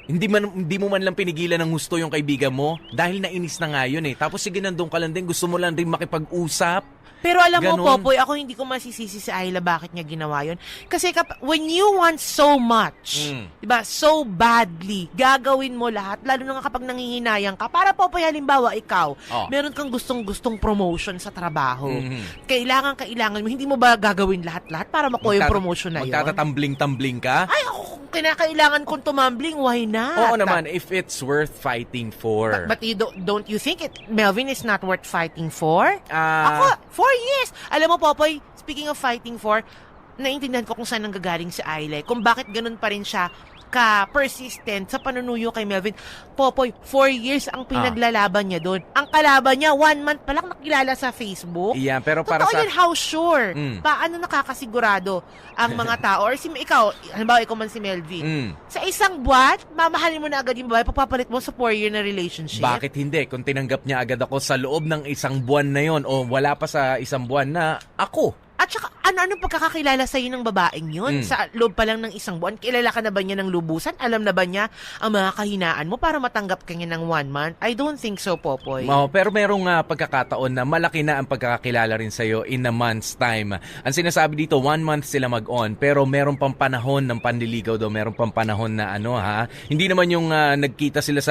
K: hindi mo man lang pinigilan ng gusto yung kaibigan mo dahil nainis na nga yun Tapos sige, nandun ka lang din, gusto mo lang din makipag-usap.
D: Pero alam mo,
K: Ganon.
D: Popoy, ako hindi ko masisisi si Ayla bakit niya ginawa yun. Kasi when you want so much, diba, so badly, gagawin mo lahat, lalo na nga kapag nangihinayang ka. Para, Popoy, halimbawa, ikaw, meron kang gustong promotion sa trabaho. Kailangan mo, hindi mo ba gagawin lahat-lahat para makuha yung promotion na yun?
K: Magtatatambling-tambling ka?
D: Ay, ako, kung kinakailangan kong tumambling, why not?
K: Oo naman, if it's worth fighting for.
D: But don't you think Melvin is not worth fighting for? Ako, 4 years. Alam mo, Popoy, speaking of fighting for, naiintindihan ko kung saan nanggagaling si Ayla. Kung bakit ganun pa rin siya ka-persistent sa panunuyo kay Melvin. Popoy, 4 years ang pinaglalaban niya doon. Ang kalaban niya, 1 month pa lang nakilala sa Facebook.
K: Yeah, pero para
D: Totoo
K: sa...
D: yun, how sure? Paano nakakasigurado ang mga tao? Or ikaw, halimbawa ikaw man si Melvin, sa isang buwan, mamahalin mo na agad yung babae, pagpapalit mo sa 4-year na relationship?
K: Bakit hindi? Kung tinanggap niya agad ako sa loob ng isang buwan na yon o wala pa sa isang buwan na ako.
D: At saka, ano pagkakakilala sa'yo ng babaeng yun? Sa loob pa lang ng isang buwan, kilala ka na ba niya ng lubusan? Alam na ba niya ang mga kahinaan mo para matanggap ka niya ng 1 month? I don't think so, Popoy.
K: Pero merong pagkakataon na malaki na ang pagkakakilala rin sa'yo in a month's time. Ang sinasabi dito, 1 month sila mag-on, pero meron pang panahon ng panliligaw daw, meron pang panahon na hindi naman yung nagkita sila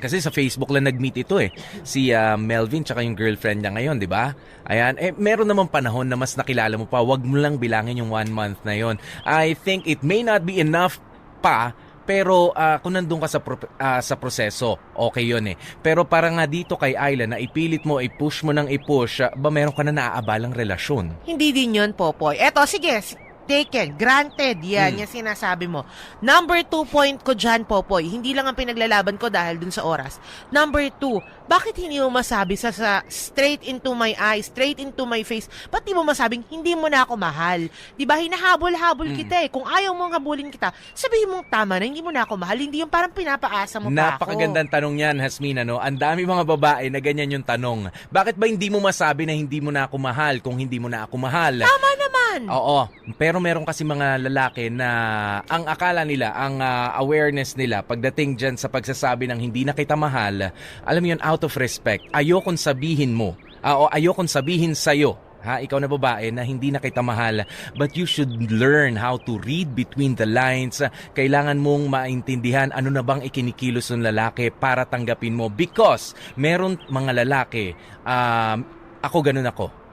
K: kasi sa Facebook lang nag-meet ito si Melvin tsaka yung girlfriend niya ngayon, di ba? Ayan, meron namang panahon na mas nakilala mo pa, wag mo lang bilangin yung 1 month na yon. I think it may not be enough pa, pero kung nandun ka sa proseso, okay yun Pero para nga dito kay Ayla na ipilit mo, i-push mo nang i-push, meron ka na naaabalang relasyon.
D: Hindi din yun, Popoy. Eto, sige, taken, granted, yan yung sinasabi mo. Number 2 point ko dyan, Popoy, hindi lang ang pinaglalaban ko dahil dun sa oras. Number 2, bakit hindi mo masabi sa straight into my eyes, straight into my face, ba't di mo masabing, hindi mo na ako mahal? Diba, hinahabol-habol kita Kung ayaw mong habulin kita, sabihin mong tama na, hindi mo na ako mahal, hindi yung parang pinapaasa mo pa ako.
K: Napakagandang tanong yan, Hasmin, Ang dami mga babae na ganyan yung tanong. Bakit ba hindi mo masabi na hindi mo na ako mahal kung hindi mo na ako mahal?
D: Tama naman!
K: Oo, pero meron kasi mga lalaki na ang akala nila, ang awareness nila pagdating dyan sa pagsasabi ng hindi na kita mahal, alam mo yun, out of respect, ayokong sabihin mo, o ayokong sabihin sa'yo, ikaw na babae, na hindi na kita mahal, but you should learn how to read between the lines. Kailangan mong maintindihan ano na bang ikinikilos ng lalaki para tanggapin mo, because meron mga lalaki,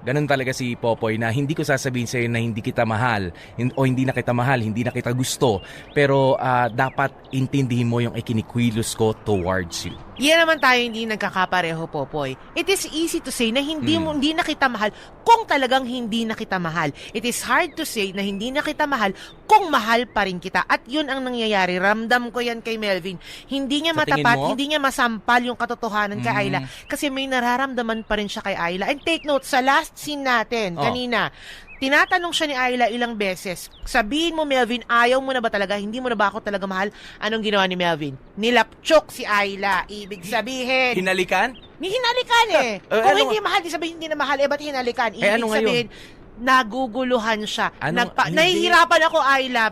K: Ganun talaga si Popoy, na hindi ko sasabihin sa'yo na hindi kita mahal o hindi na kita mahal, hindi na kita gusto. Pero dapat intindihin mo yung ikinikilos ko towards you.
D: Yan naman tayo hindi nagkakapareho, Popoy. It is easy to say na hindi na kita mahal kung talagang hindi na kita mahal. It is hard to say na hindi na kita mahal kung mahal pa rin kita. At yun ang nangyayari. Ramdam ko yan kay Melvin. Hindi niya matapat, hindi niya masampal yung katotohanan kay Ayla. Kasi may nararamdaman pa rin siya kay Ayla. And take note, sa last scene natin, kanina, tinatanong siya ni Ayla ilang beses, sabihin mo, Melvin, ayaw mo na ba talaga? Hindi mo na ba ako talaga mahal? Anong ginawa ni Melvin? Nilapchok si Ayla. Ibig sabihin...
K: Hinalikan?
D: Hinalikan Kung hindi mahal, di sabihin hindi na mahal. Ba't hinalikan? Ibig
K: ano
D: sabihin, naguguluhan siya.
K: Anong- hindi.
D: Nahihirapan ako, Ayla.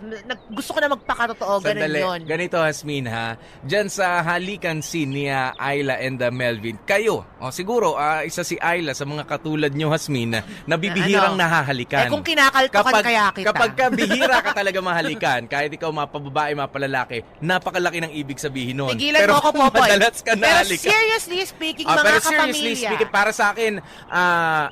D: Gusto ko na magpakatotoo, ganun
K: Sandali.
D: yun.
K: Ganito, Hasmin, ha? Diyan sa halikan scene ni Ayla and Melvin, kayo, siguro, isa si Ayla sa mga katulad nyo, Hasmin, na bibihirang
D: Ano?
K: nahahalikan.
D: Kung kinakaltokan kaya kita.
K: Kapag ka bihira ka talaga mahalikan, kahit ikaw mapababae, mapalalaki, napakalaki ng ibig sabihin nun.
D: Tigilan mo ako, Popoy.
K: madalas ka
D: Pero
K: nahalikan.
D: seriously speaking,
K: Pero
D: mga
K: seriously
D: kapamilya.
K: speaking, para sa akin,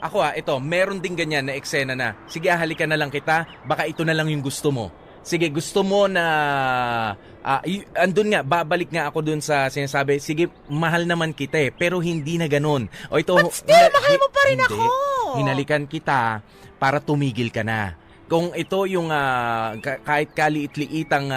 K: ako ito, meron din ganyan na eksena na, sige, halikan na lang kita, baka ito na lang yung gusto mo. Sige, gusto mo na, andun nga, babalik nga ako dun sa sinasabi, sige, mahal naman kita pero hindi na ganun. O ito,
D: But still, mahal mo pa rin
K: hindi.
D: ako.
K: Hinalikan kita para tumigil ka na. Kung ito yung kahit kaliit-liitang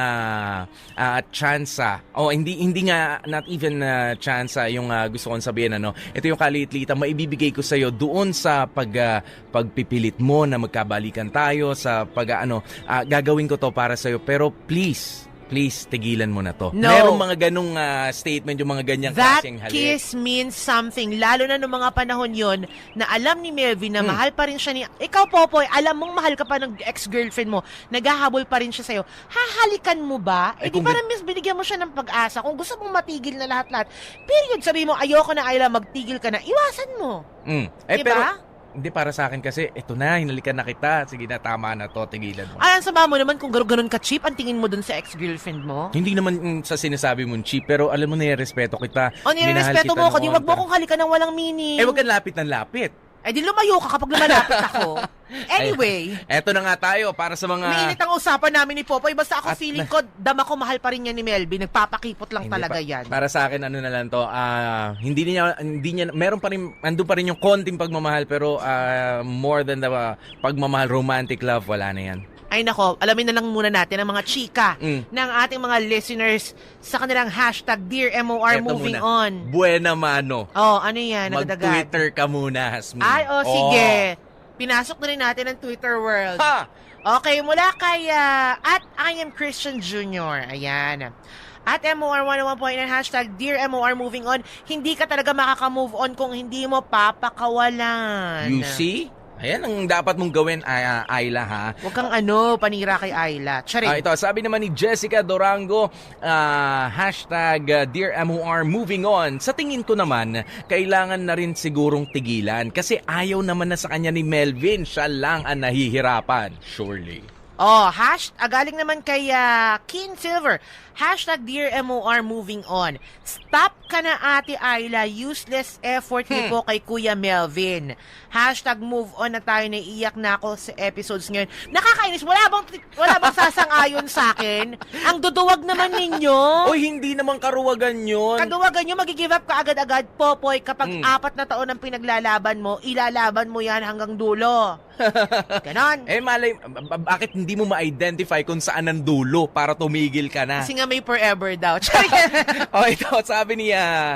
K: tsansa, hindi nga not even tsansa yung gusto kong sabihin, ito yung kaliit-liitang maibibigay ko sa iyo doon sa pagpipilit mo na magkabalikan tayo, sa gagawin ko to para sa iyo, pero please tigilan mo na to.
D: No.
K: Merong mga ganung statement, yung mga ganyang
D: That
K: klaseng halik.
D: kiss means something. Lalo na noong mga panahon yon na alam ni Melvin na mahal pa rin siya ni... Ikaw, Popoy, alam mong mahal ka pa ng ex-girlfriend mo. Naghahabol pa rin siya sa'yo. Hahalikan mo ba?
K: Ay,
D: Di
K: kung
D: parang binigyan mo siya ng pag-asa. Kung gusto mong matigil na lahat-lahat, period, sabi mo, ayoko na, Ayla, magtigil ka na. Iwasan mo.
K: Diba?
D: Diba?
K: Pero hindi, para sa akin kasi, ito na, hinalikan na kita. Sige na, tama na to, tigilan mo.
D: Ay, ang sama mo naman kung ganun ka-cheap ang tingin mo dun sa ex-girlfriend mo.
K: Hindi naman sa sinasabi mong cheap, pero alam mo, nirespeto kita.
D: O, nirerespeto mo ako. Di wag mo akong halikan ng walang meaning.
K: Wag kang lapit ng lapit.
D: Di lumayo ka kapag lumalapit ako. Anyway.
K: Eto na nga tayo, para sa mga...
D: Mainit ang usapan namin ni Popoy. Basta ako feeling ko, dama ko mahal pa rin yan ni Melvin. Nagpapakipot lang talaga yan.
K: Para sa akin, ano na lang to, hindi niya, meron pa rin, andun pa rin yung konting pagmamahal, pero more than the pagmamahal, romantic love, wala na yan.
D: Ay nako, alamin na lang muna natin ang mga chika ng ating mga listeners sa kanilang hashtag Dear MOR
K: Eto
D: Moving
K: muna.
D: On.
K: Buena mano.
D: Ano yan? Nagdagat.
K: Mag-Twitter ka muna, Hasmin.
D: Sige. Pinasok na rin natin ang Twitter world.
K: Ha!
D: Okay, mula kay at I am Christian Jr. Ayan. At MOR101.9 hashtag Dear MOR Moving On. Hindi ka talaga makaka-move on kung hindi mo papakawalan.
K: You see? Ayan ang dapat mong gawin, Ayla, ha?
D: Huwag kang panira kay Ayla. Charing.
K: Ito, sabi naman ni Jessica Dorango, hashtag Dear MOR Moving On. Sa tingin ko naman, kailangan na rin sigurong tigilan kasi ayaw naman na sa kanya ni Melvin. Siya lang ang nahihirapan. Surely.
D: Galing naman kay Keen Silver. Hashtag Dear MOR Moving On. Stop ka na, Ate Ayla. Useless effort niyo po kay Kuya Melvin. Hashtag move on na tayo. Naiiyak na ako sa episodes ngayon. Nakakainis. Wala bang sasang-ayon sa akin? Ang duduwag naman ninyo.
K: Oy, hindi naman karuwagan yun.
D: Kaduwagan nyo, mag-give up ka agad-agad, Popoy. Kapag 4 na taon ang pinaglalaban mo, ilalaban mo yan hanggang dulo. Ganon.
K: Malay, bakit hindi mo ma-identify kung saan ang dulo para tumigil ka na?
D: Kasi nga may forever daw.
K: Ito, sabi ni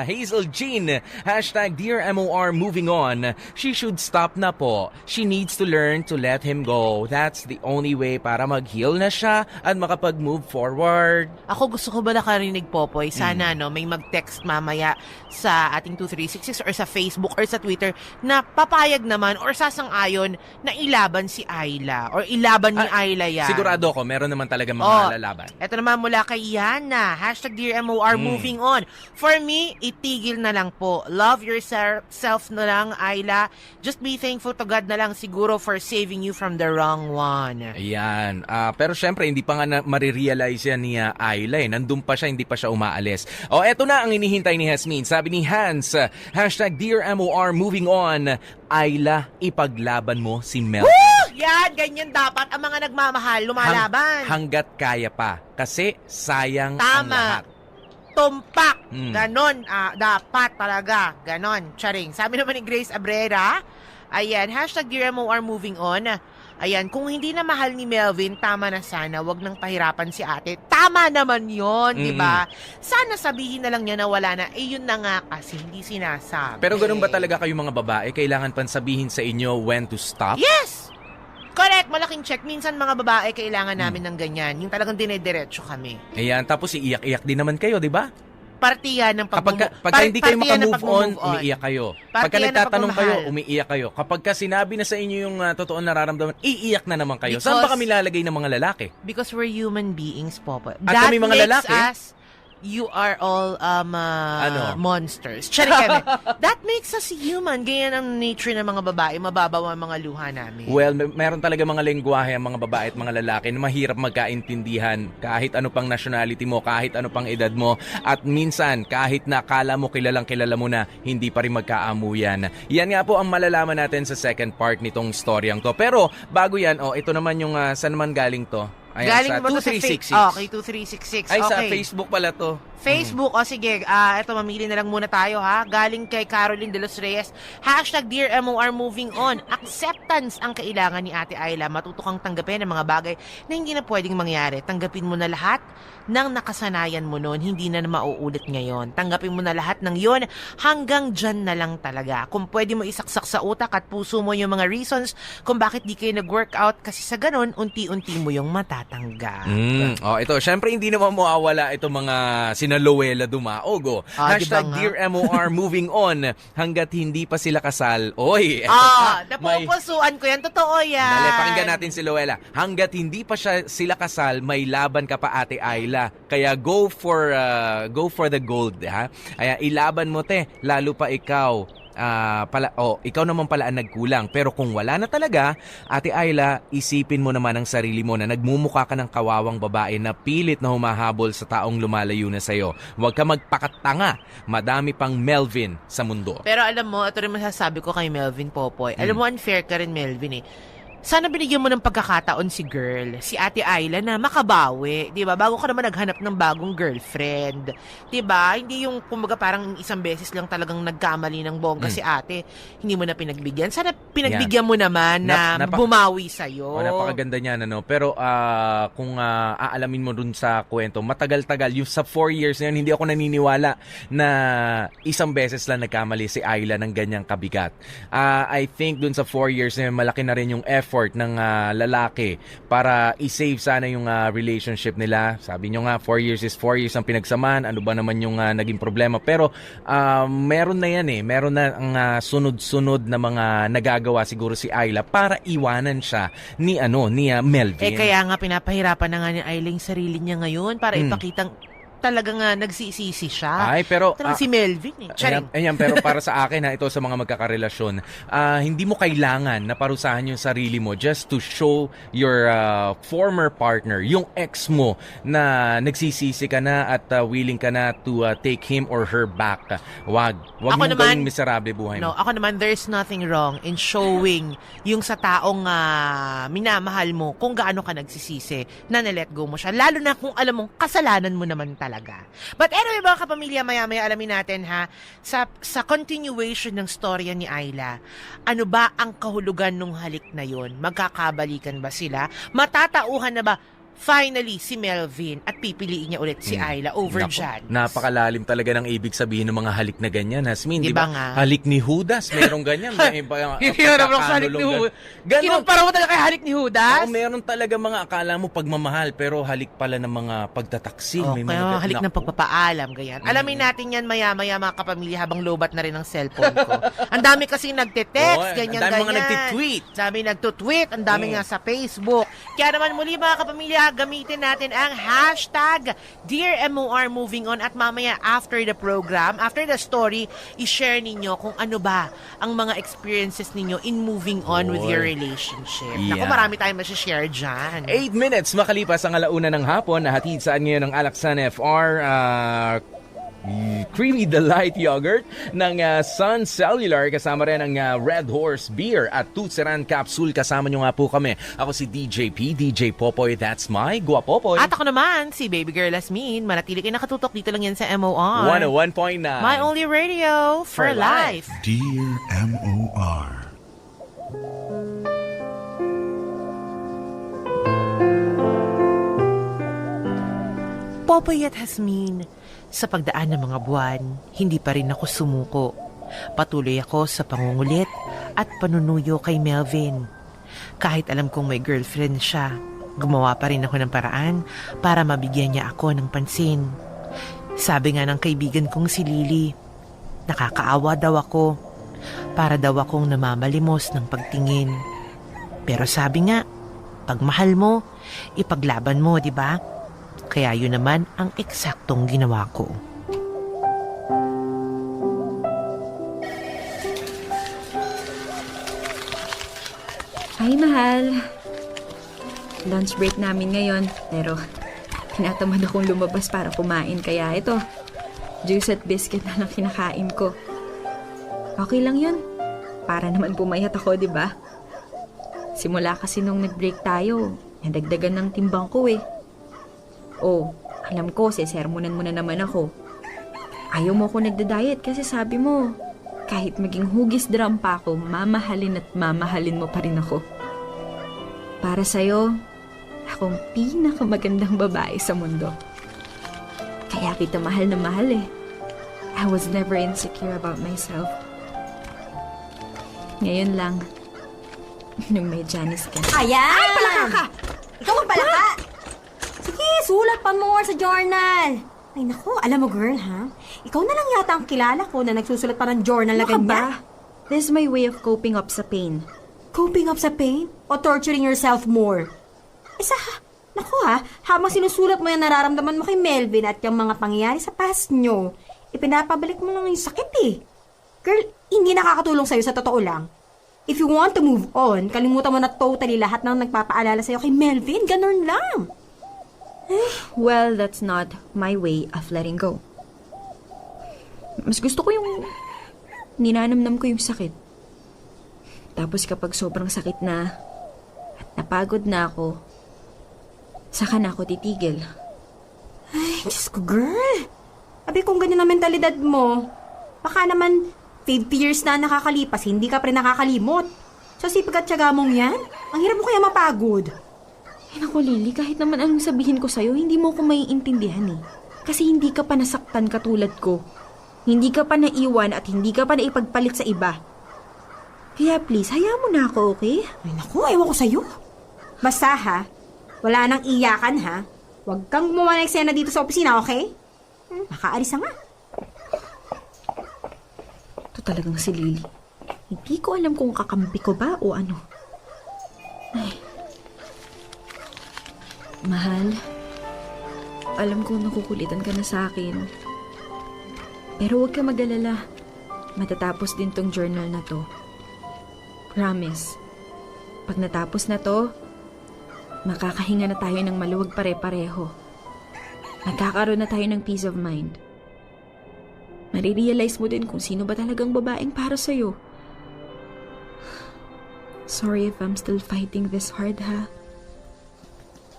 K: Hazel Jean, hashtag Dear MOR Moving On. She should stop na po. She needs to learn to let him go. That's the only way para mag-heal na siya at makapag-move forward.
D: Ako gusto ko ba nakarinig, Popoy? Sana may mag-text mamaya sa ating 2366 or sa Facebook or sa Twitter na papayag naman or sasang-ayon na ilaban si Ayla or ilaban ni Ayla yan.
K: Sigurado ako, meron naman talaga mga lalaban.
D: Ito naman mula kay Yana, hashtag Dear MOR Moving On. For me, itigil na lang po. Love yourself na lang, Ayla. Just be thankful to God na lang siguro for saving you from the wrong one.
K: Ayan. Pero syempre, hindi pa nga marirealize yan ni Ayla. Nandun pa siya, hindi pa siya umaalis. Eto na ang inihintay ni Hasmin. Sabi ni Hans, hashtag Dear MOR Moving On. Ayla, ipaglaban mo si Mel.
D: Yan, ganyan dapat ang mga nagmamahal, lumalaban.
K: Hanggat kaya pa. Kasi sayang ang lahat.
D: Tumpak. Ganon. Dapat talaga. Ganon. Charing. Sabi naman ni Grace Abrera, ayan, hashtag Dear MOR Moving On. Ayan, kung hindi na mahal ni Melvin, tama na sana. Wag nang pahirapan si ate. Tama naman yon, di ba? Sana sabihin na lang niya na wala na. Yun na nga kasi hindi sinasabi.
K: Pero ganun ba talaga kayo mga babae? Kailangan pan sabihin sa inyo when to stop?
D: Yes! Correct, malaking check. Minsan mga babae, kailangan namin ng ganyan. Yung talagang dinediretso kami.
K: Ayan, tapos iiyak-iyak din naman kayo, di ba?
D: Parte yan ng
K: Pagka hindi kayo makamove on, umiiyak kayo.
D: Parte
K: Pagka
D: yan ng
K: nagtatanong kayo,
D: pagmamahal.
K: umiiyak kayo. Kapag ka sinabi na sa inyo yung totoong nararamdaman, iiyak na naman kayo. Saan ba kami lalagay ng mga lalaki?
D: Because we're human beings, Popoy.
K: At kami mga lalaki.
D: You are all
K: Ano?
D: monsters. Charing kami. That makes us human. Ganyan ang nature ng mga babae. Mababaw ang mga luha namin.
K: Well, meron talaga mga lengguwahe ang mga babae at mga lalaki na mahirap magkaintindihan kahit ano pang nationality mo, kahit ano pang edad mo. At minsan, kahit nakala mo kilala mo na, hindi pa rin magkaamuyan. Yan nga po ang malalaman natin sa second part nitong storyang to. Pero bago yan, ito naman yung saan naman galing to? Ayan,
D: Galing
K: sa
D: mo to sa
K: 2366.
D: Okay, 2366.
K: Ay,
D: okay.
K: sa Facebook pala to.
D: Facebook, sige, ito mamili na lang muna tayo ha. Galing kay Caroline De Los Reyes. #Dear MOR moving on. Acceptance ang kailangan ni Ate Ayla. Matuto kang tanggapin ang mga bagay na hindi na pwedeng mangyari. Tanggapin mo na lahat ng nakasanayan mo noon. Hindi na mauulit ngayon. Tanggapin mo na lahat ng yon. Hanggang dyan na lang talaga. Kung pwede mo isaksak sa utak at puso mo yung mga reasons kung bakit di kayo nag-workout, kasi sa ganun, unti-unti mo yung matatanggap.
K: Ito, syempre hindi naman mawawala itong mga sinalowela dumaog.
D: Diba nga?
K: Dear MOR, moving on. Hanggat hindi pa sila kasal. Oy, eto
D: napupusuan ko yan. Totoo yan.
K: Dali, pakinggan natin si Luella. Hanggat hindi pa sila kasal, may laban ka pa, Ate Ayla. Kaya go for the gold, ha? Ay, ilaban mo, te. Lalo pa ikaw. Ikaw naman pala ang nagkulang. Pero kung wala na talaga, Ate Ayla, isipin mo naman ang sarili mo na nagmumukha ka ng kawawang babae na pilit na humahabol sa taong lumalayo na sa'yo. Huwag ka magpakatanga. Madami pang Melvin sa mundo.
D: Pero alam mo, ito rin masasabi ko kay Melvin Popoy. Alam mo, unfair ka rin, Melvin eh. Sana binigyan mo ng pagkakataon si Ate Ayla na makabawi, 'di ba? Bago ka naman naghanap ng bagong girlfriend, 'di ba? Hindi yung kumbaga parang isang beses lang talagang nagkamali ng bongga si ate, hindi mo na pinagbigyan. Sana pinagbigyan mo naman na bumawi sa iyo.
K: Napakaganda niyan, ano? Pero kung aalamin mo dun sa kwento, matagal-tagal yung sa 4 years na yun, hindi ako naniniwala na isang beses lang nagkamali si Ayla ng ganyang kabigat. I think dun sa 4 years na yun, malaki na rin yung effort ng lalaki para i-save sana yung relationship nila. Sabi nyo nga, 4 years is 4 years ang pinagsamaan. Ano ba naman yung naging problema? Pero meron na yan eh. Meron na ang sunod-sunod na mga nagagawa siguro si Ayla para iwanan siya ni Melvin.
D: Kaya nga pinapahirapan na nga ni Ayla yung sarili niya ngayon para ipakitang talagang nagsisisi siya.
K: Pero
D: si Melvin eh.
K: Ayan, pero para sa akin ito sa mga magkakarelasyon, hindi mo kailangan na parusahan yung sarili mo just to show your former partner, yung ex mo, na nagsisisi ka na at willing ka na to take him or her back. Wag mo gawing miserable buhay mo.
D: Ako naman, there's nothing wrong in showing yung sa taong minamahal mo kung gaano ka nagsisisi na na-let go mo siya. Lalo na kung alam mong kasalanan mo naman talaga. But anyway, mga kapamilya, maya-maya alamin natin ha, sa continuation ng storya ni Ayla, ano ba ang kahulugan ng halik na yon? Magkakabalikan ba sila? Matatauhan na ba finally si Melvin at pipiliin niya ulit si Ayla over Jan?
K: Napakalalim talaga ng ibig sabihin ng mga halik na ganyan, Hasmin.
D: Diba nga?
K: Halik ni Judas, merong ganyan.
D: Hindi naman sa halik ni Judas. Kinumpara mo talaga kay halik ni Judas?
K: Meron talaga mga akala mo pagmamahal, pero halik pala ng mga pagtataksil.
D: Kaya halik ng pagpapaalam, ganyan. Alamin natin yan maya-maya, mga kapamilya, habang lobat na rin ang cellphone ko. Ang dami kasing nagte-text, ganyan-ganyan.
K: Ang dami mga nagtitweet.
D: Ang dami nagtutweet, ang dami nga sa Facebook. Kaya naman muli, mga kapamilya, gamitin natin ang #Dear MOR Moving On, at mamaya after the program, after the story, i-share ninyo kung ano ba ang mga experiences ninyo in moving on with your relationship. Naku, marami tayong masishare dyan.
K: 8 minutes makalipas ang alauna ng hapon, nahatid saan ngayon ng Alaksan FR Creamy Delight Yogurt ng Sun Cellular, kasama rin ang Red Horse Beer at Tutseran Capsule. Kasama nyo nga po kami. Ako si DJ P, DJ Popoy, that's my Guapopoy.
D: At ako naman, si Baby Girl Asmin. Manatili kayo nakatutok dito lang yan sa MOR
K: 101.9,
D: My Only Radio for Life.
A: Dear MOR.
D: Popoy at Hasmin, sa pagdaan ng mga buwan, hindi pa rin ako sumuko. Patuloy ako sa pangungulit at panunuyo kay Melvin. Kahit alam kong may girlfriend siya, gumawa pa rin ako ng paraan para mabigyan niya ako ng pansin. Sabi nga ng kaibigan kong si Lily, nakakaawa daw ako. Para daw akong namamalimos ng pagtingin. Pero sabi nga, pag mahal mo, ipaglaban mo, di ba? Kaya yun naman ang eksaktong ginawa ko.
F: Ay, mahal. Lunch break namin ngayon, pero tinatamad akong lumabas para kumain. Kaya ito, juice at biscuit na lang kinakain ko. Okay lang yun. Para naman pumayat ako, di ba? Simula kasi nung nag-break tayo, nadagdagan ng timbang ko eh. Oh, alam ko, sesermonan mo na naman ako. Ayaw mo ako nagda-diet kasi sabi mo, kahit maging hugis drum pa ako, mamahalin at mamahalin mo pa rin ako. Para sa'yo, akong pinakamagandang babae sa mundo. Kaya kita mahal na mahal eh. I was never insecure about myself. Ngayon lang, nung may Janice ka.
G: Ayan! Ay, palaka ka! Ikaw ang palaka! Sige, sulat pa more sa journal. Ay naku, alam mo girl ha? Ikaw na lang yata ang kilala ko na nagsusulat pa ng journal na ganyan.
F: ba? This is my way of coping up sa pain.
G: Coping up sa pain? O torturing yourself more? Isa ha? Naku ha, habang sinusulat mo yung nararamdaman mo kay Melvin at yung mga pangyayari sa past nyo, ipinapabalik mo lang yung sakit eh. Girl, hindi nakakatulong sa'yo sa totoo lang. If you want to move on, kalimutan mo na totally lahat ng nagpapaalala sa'yo kay Melvin. Ganun lang.
F: Well, that's not my way of letting go. Mas gusto ko yung ninanamnam ko yung sakit. Tapos kapag sobrang sakit na at napagod na ako, saka na ako titigil.
G: Ay, Diyos ko, girl. Abi, kung ganyan ang mentalidad mo, baka naman 50 years na nakakalipas, hindi ka pa rin nakakalimot. Sa sipag at tiyaga mong yan, ang hirap mo kaya mapagod.
F: Ay naku, Lily, kahit naman anong sabihin ko sa'yo, hindi mo ko maiintindihan eh. Kasi hindi ka pa nasaktan katulad ko. Hindi ka pa naiwan at hindi ka pa naipagpalit sa iba. Kaya please, hayaan mo na ako, okay?
G: Ay naku, ewan ko sa'yo. Basta ha, wala nang iyakan ha. Huwag kang gumawa ng eksena dito sa opisina, okay? Makaalis na nga.
F: Ito talagang si Lily. Hindi ko alam kung kakampi ko ba o ano. Ay. Mahal, alam ko nakukulitan ka na sa akin. Pero huwag ka mag-alala. Matatapos din tong journal na to. Promise. Pag natapos na to, makakahinga na tayo ng maluwag pare-pareho. Nagkakaroon na tayo ng peace of mind. Marirealize mo din kung sino ba talagang babaeng para sa'yo. Sorry if I'm still fighting this hard, ha?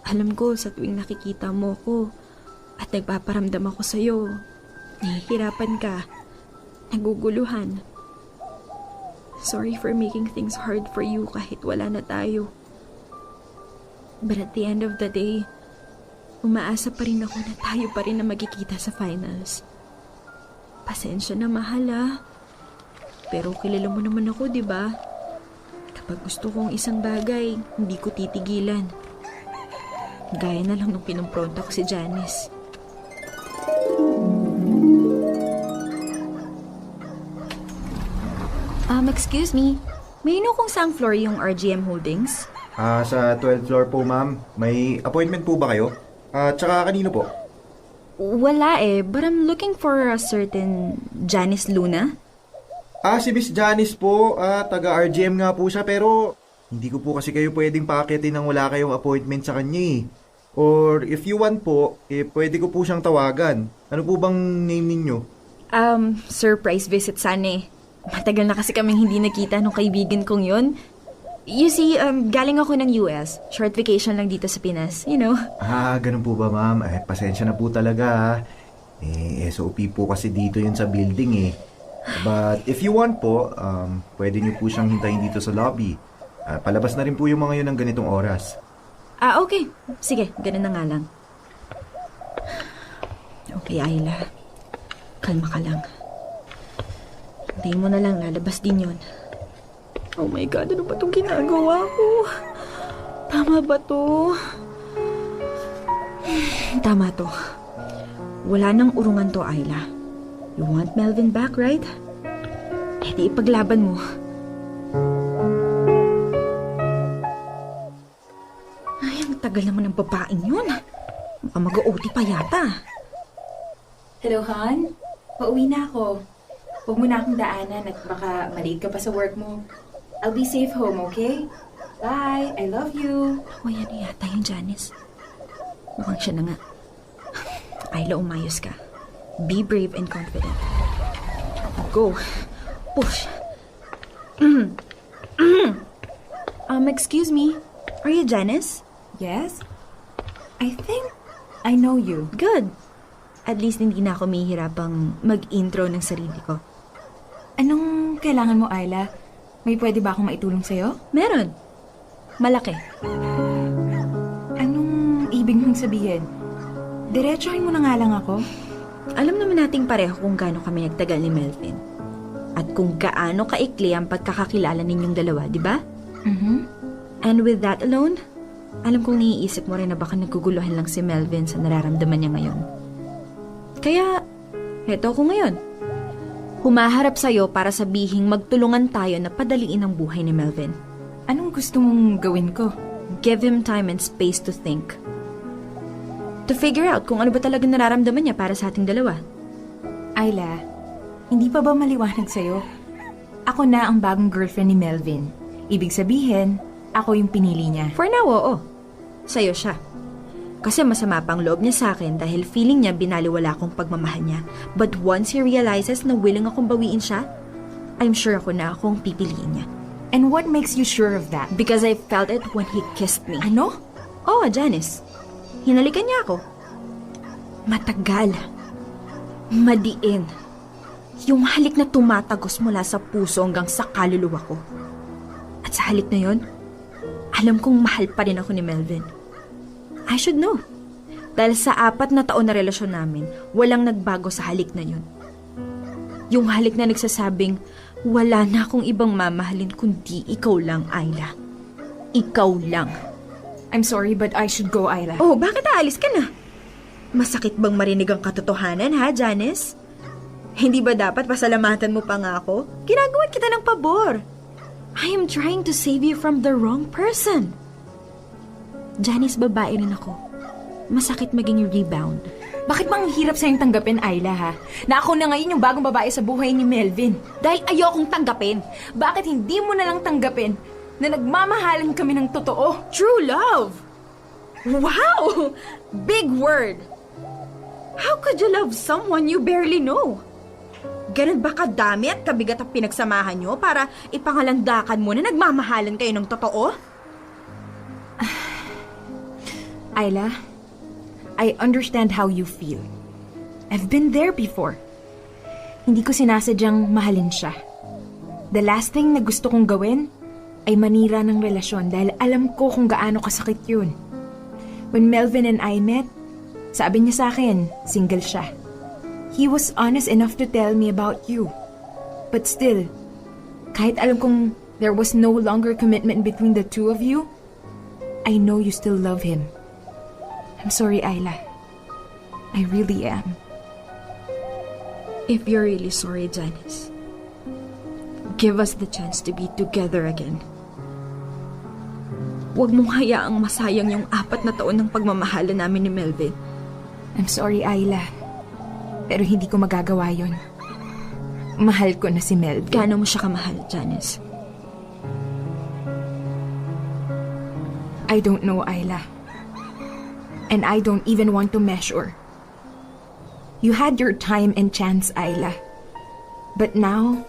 F: Alam ko sa tuwing nakikita mo ko at nagpaparamdam ako sa'yo, nahihirapan ka, naguguluhan. Sorry for making things hard for you kahit wala na tayo. But at the end of the day, umaasa pa rin ako na tayo pa rin na magkikita sa finals. Pasensya na, mahal ah. Pero kilala mo naman ako, di ba? Kapag gusto kong isang bagay, hindi ko titigilan. Gaya na lang nung pinumpronta ko si Janice. Excuse me. May kung saang floor yung RGM Holdings?
H: Sa 12th floor po, ma'am. May appointment po ba kayo? Tsaka kanino po?
F: Wala eh, but I'm looking for a certain Janice Luna.
H: Si Miss Janice po. Taga RGM nga po siya, pero hindi ko po kasi kayo pwedeng paakitin nang wala kayong appointment sa kanya eh. Or if you want po, pwede ko po siyang tawagan. Ano po bang name ninyo?
F: Surprise visit sana eh. Matagal na kasi kaming hindi nakita nung kaibigan kong yun. You see, galing ako ng US. Short vacation lang dito sa Pinas, you know.
H: Ganun po ba, ma'am? Pasensya na po talaga. SOP po kasi dito yun sa building eh. But if you want po, pwede niyo po siyang hintayin dito sa lobby. Palabas na rin po yung mga yun ng ganitong oras.
F: Okay. Sige, ganun na nga lang. Okay, Ayla. Kalma ka lang. Hintayin mo na lang, lalabas din yun. Oh my God, ano ba itong ginagawa ko? Tama ba to? Tama to. Wala nang urungan to, Ayla. You want Melvin back, right? Eh di ipaglaban mo. Ay, ang tagal naman ng babaeng yun. Mukhang mag-OT pa yata.
L: Hello, Han? Pauwi na ako. Huwag mo na akong daanan at baka maliit ka pa sa work mo. I'll be safe home, okay? Bye! I love you!
F: O yan na yata yung Janice. Mukhang siya na nga. Ayla, umayos ka. Be brave and confident. Go. Push. Excuse me. Are you Janice?
L: Yes? I think I know you.
F: Good. At least hindi na ako mahihirapang mag-intro ng sarili ko.
L: Anong kailangan mo, Ayla? May pwede ba akong maitulong sa'yo?
F: Meron. Malaki.
L: Anong ibig mong sabihin? Diretsuhin mo na nga lang ako.
F: Alam naman nating pareho kung gaano kami nagtagal ni Melvin. At kung gaano kaikli ang pagkakakilala ninyong dalawa, di ba? And with that alone, alam kong naiisip mo rin na baka naguguluhan lang si Melvin sa nararamdaman niya ngayon. Kaya, heto ako ngayon. Humaharap sa'yo para sabihing magtulungan tayo na padaliin ang buhay ni Melvin.
L: Anong gusto mong gawin ko?
F: Give him time and space to think. To figure out kung ano ba talaga nararamdaman niya para sa ating dalawa.
L: Ayla, hindi pa ba maliwanag sa'yo? Ako na ang bagong girlfriend ni Melvin. Ibig sabihin, ako yung pinili niya.
F: For now, oo. Sa'yo siya. Kasi masama pang loob niya sa akin dahil feeling niya binaliwala akong pagmamahal niya. But once he realizes na willing akong bawiin siya, I'm sure ako na akong pipiliin niya.
L: And what makes you sure of that?
F: Because I felt it when he kissed me.
L: Ano?
F: Oo, Janice. Hinalikan niya ako. Matagal. Madiin. Yung halik na tumatagos mula sa puso hanggang sa kaluluwa ko. At sa halik na yon, alam kong mahal pa rin ako ni Melvin. I should know. Dahil sa 4 na taon na relasyon namin, walang nagbago sa halik na yun. Yung halik na nagsasabing, wala na akong ibang mamahalin kundi ikaw lang, Ayla. Ikaw lang.
L: I'm sorry but I should go, Ayla.
F: Oh, bakit aalis ka na? Masakit bang marinig ang katotohanan, ha, Janice? Hindi ba dapat pasalamatan mo pa nga ako? Ginagawa kita ng pabor. I am trying to save you from the wrong person. Janice, babae rin ako. Masakit maging rebound.
L: Bakit bang hirap sa'yong tanggapin, Ayla, ha? Na ako na ngayon yung bagong babae sa buhay ni Melvin.
F: Dahil ayokong tanggapin.
L: Bakit hindi mo na lang tanggapin na nagmamahalan kami ng totoo?
F: True love! Wow! Big word! How could you love someone you barely know? Ganun ba kadami at kabigat ang pinagsamahan nyo para ipangalandakan mo na nagmamahalan kayo ng totoo?
L: Ayla, I understand how you feel. I've been there before. Hindi ko sinasadyang mahalin siya. The last thing na gusto kong gawin ay manira ng relasyon dahil alam ko kung gaano kasakit yun. When Melvin and I met, sabi niya sa akin, single siya. He was honest enough to tell me about you. But still, kahit alam kong there was no longer commitment between the two of you, I know you still love him. I'm sorry, Ayla. I really am.
F: If you're really sorry, Janice, give us the chance to be together again. Huwag mong hayaang masayang yung 4 na taon ng pagmamahalan namin ni Melvin.
L: I'm sorry, Ayla. Pero hindi ko magagawa yon. Mahal ko na si Melvin.
F: Gaano mo siya kamahal, Janice?
L: I don't know, Ayla. And I don't even want to measure. You had your time and chance, Ayla. But now,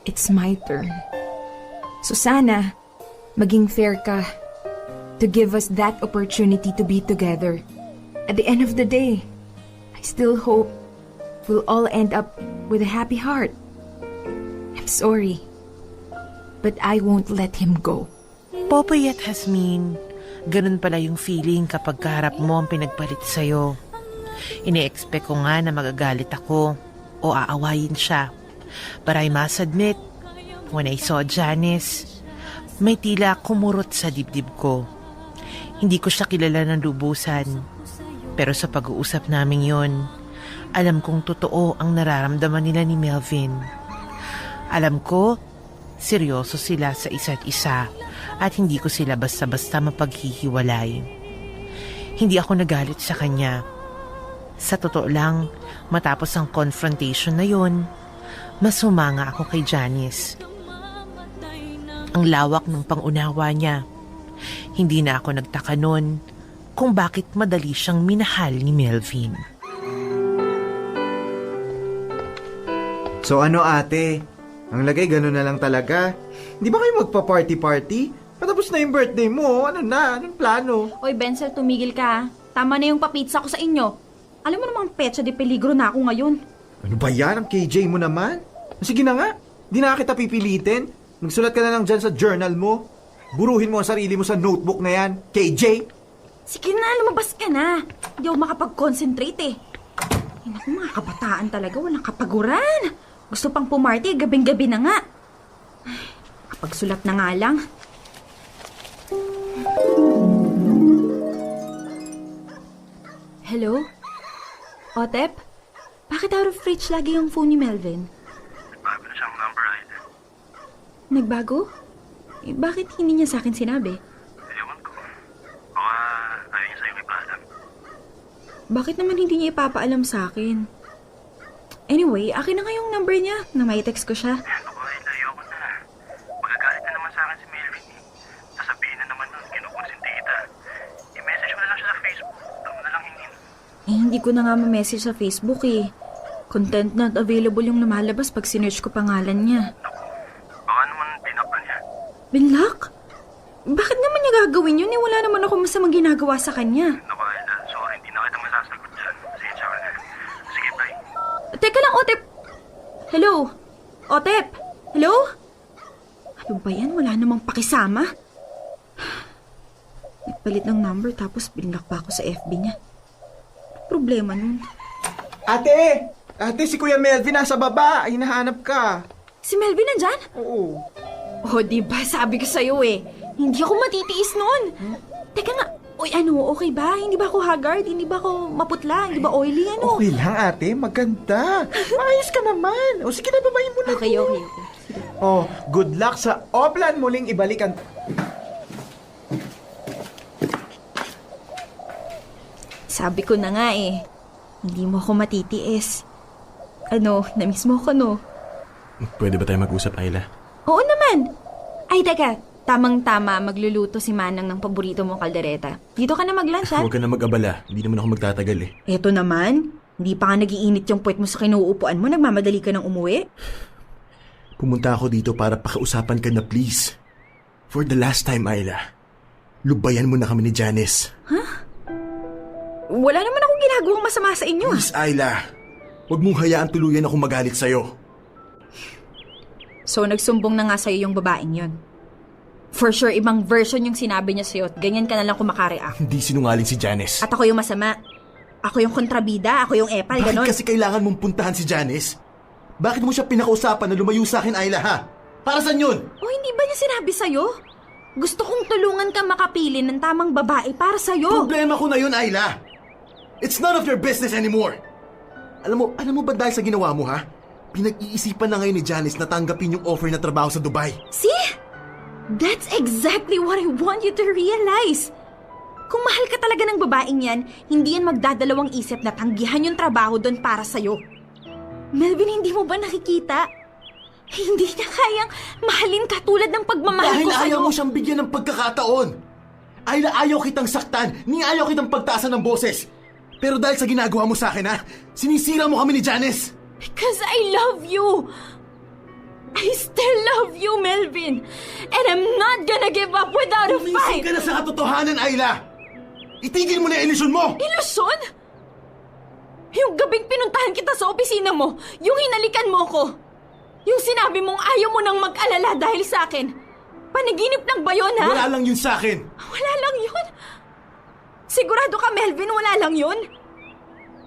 L: it's my turn. So sana, maging fair ka to give us that opportunity to be together. At the end of the day, I still hope we'll all end up with a happy heart. I'm sorry, but I won't let him go.
D: Popoy at Hasmin, ganun pala yung feeling kapag kaharap mo ang pinagpalit sa'yo. Ine-expect ko nga na magagalit ako o aawayin siya. But I must admit, when I saw Janice, may tila kumurot sa dibdib ko. Hindi ko siya kilala ng lubusan. Pero sa pag-uusap namin yon, Alam kong totoo ang nararamdaman nila ni Melvin. Alam ko, seryoso sila sa isa't isa at hindi ko sila basta-basta mapaghihiwalay. Hindi ako nagalit sa kanya. Sa totoo lang, matapos ang confrontation na yon, mas humanga ako kay Janice. Ang lawak ng pangunawa niya. Hindi na ako nagtaka nun kung bakit madali siyang minahal ni Melvin.
H: So ano ate? Ang lagay gano'n na lang talaga. Di ba kayo magpa-party-party? Patapos na yung birthday mo. Ano na? Anong plano?
F: Oy, Benzel, tumigil ka. Tama na yung papizza ko sa inyo. Alam mo namang petsa de peligro na ako ngayon.
H: Ano ba yan? Ang KJ mo naman? Sige na nga. Di na kita pipilitin. Magsulat ka na lang dyan sa journal mo. Buruhin mo ang sarili mo sa notebook na yan. KJ!
F: Sige na, lumabas ka na. Hindi ako makapag-concentrate eh. Ay, naku, mga kabataan talaga, walang kapaguran. Gusto pang pumarty, gabing-gabi na nga. Ay, kapagsulat na nga lang. Hello? Otep? Bakit out of reach lagi yung phone ni Melvin?
J: Nagbago na siyang number, Ayla.
F: Nagbago? Eh, bakit hindi niya sa akin sinabi?
J: Ewan ko. Baka ayaw niya sa'yo ipaalam.
F: Bakit naman hindi niya ipapaalam sa akin? Anyway, akin na nga yung number niya na may text ko siya.
J: Ako, Ayla, ayoko na. Magagalit na naman sa akin si Melvin eh. Sasabihin na naman nun, kinukonsinti kita. I-message mo na lang siya sa Facebook. Tama na lang hingin.
F: Eh, hindi ko na nga ma-message sa Facebook eh. Content not available yung lumalabas pag sinearch ko pangalan niya.
J: Baka naman pinak na niya.
F: Binlock? Bakit naman niya gagawin yun? Eh, wala naman ako masamang ginagawa sa kanya.
J: Naku, Ayla, sorry, hindi na kita masasagot dyan. Pasensya ka na. Sige, bye.
F: Teka lang, Otep! Hello? Otep? Hello? Ano ba yan? Wala namang pakisama. Nagpalit ng number tapos binlock pa ako sa FB niya. Problema nun.
H: Ate! Ate, si Kuya Melvin nasa baba. Ay, hinahanap ka.
F: Si Melvin nandyan?
H: Oo.
F: Oh, diba? Sabi ko sa'yo eh. Hindi ako matitiis nun. Teka nga. Oy, ano? Okay ba? Hindi ba ako haggard? Hindi ba ako maputla? Hindi ba oily? Ano?
H: Okay lang, ate. Maganda. Maayos ka naman. O sige na, babayin mo na.
F: Okay.
H: Oh, good luck sa Oplan muling ibalikan.
F: Sabi ko na nga eh. Hindi mo ako matitiis. Ano? Namiss mo ako, no?
E: Pwede ba tayo mag-usap, Ayla?
F: Oo naman. Ay, teka. Tamang-tama, magluluto si Manang ng paborito mong kaldereta. Dito ka na mag-lunch, ha?
E: Huwag ka na mag-abala. Hindi naman ako magtatagal eh.
F: Eto naman. Hindi pa nga nagiinit yung puwet mo sa kinuupuan mo. Nagmamadali ka ng umuwi.
E: Pumunta ako dito para pakiusapan ka na please. For the last time, Ayla. Lubayan mo na kami ni Janice.
F: Wala naman akong ginagawang masama sa inyo.
E: Please, Ayla. Huwag mong hayaan tuluyan akong magalit sa'yo.
F: So, nagsumbong na nga sa'yo yung babaeng yon. For sure, ibang version yung sinabi niya sa'yo at ganyan ka na lang kumakareact.
E: Hindi sinungaling si Janice.
F: At ako yung masama. Ako yung kontrabida, ako yung epal,
E: Bakit
F: ganon.
E: kasi kailangan mong puntahan si Janice? Bakit mo siya pinakausapan na lumayo sa akin, Ayla, ha? Para saan yun?
F: O, hindi ba niya sinabi sa'yo? Gusto kong tulungan ka makapili ng tamang babae para sa'yo.
E: Problema ko na yun, Ayla. It's none of your business anymore. Alam mo ba dahil sa ginawa mo, ha? Pinag-iisipan na ngayon ni Janice na tanggapin yung offer na trabaho sa Dubai.
F: See? That's exactly what I want you to realize. Kung mahal ka talaga ng babaeng yan, hindi yan magdadalawang isip na tanggihan yung trabaho doon para sa'yo. Melvin, hindi mo ba nakikita? Hindi niya kayang mahalin ka tulad ng pagmamahal
E: Dahil
F: ko sa'yo.
E: ayaw mo siyang bigyan ng pagkakataon. Ayla, ayaw kitang saktan, ni ayaw kitang pagtaasan ng boses. Pero dahil sa ginagawa mo sa akin, ha? Sinisira mo kami ni Janice.
F: Because I love you. I still love you, Melvin. And I'm not gonna give up without a
E: Umisip
F: fight.
E: ka na sa katotohanan, Ayla. Itigil mo na yung ilusyon mo.
F: Ilusyon? Yung gabing pinuntahan kita sa opisina mo, yung hinalikan mo ko, yung sinabi mong ayaw mo nang mag-alala dahil sa akin. Panaginip lang ba yun, ha?
E: Wala lang yun sa akin.
F: Wala lang yun? Sigurado ka, Melvin, wala lang yun?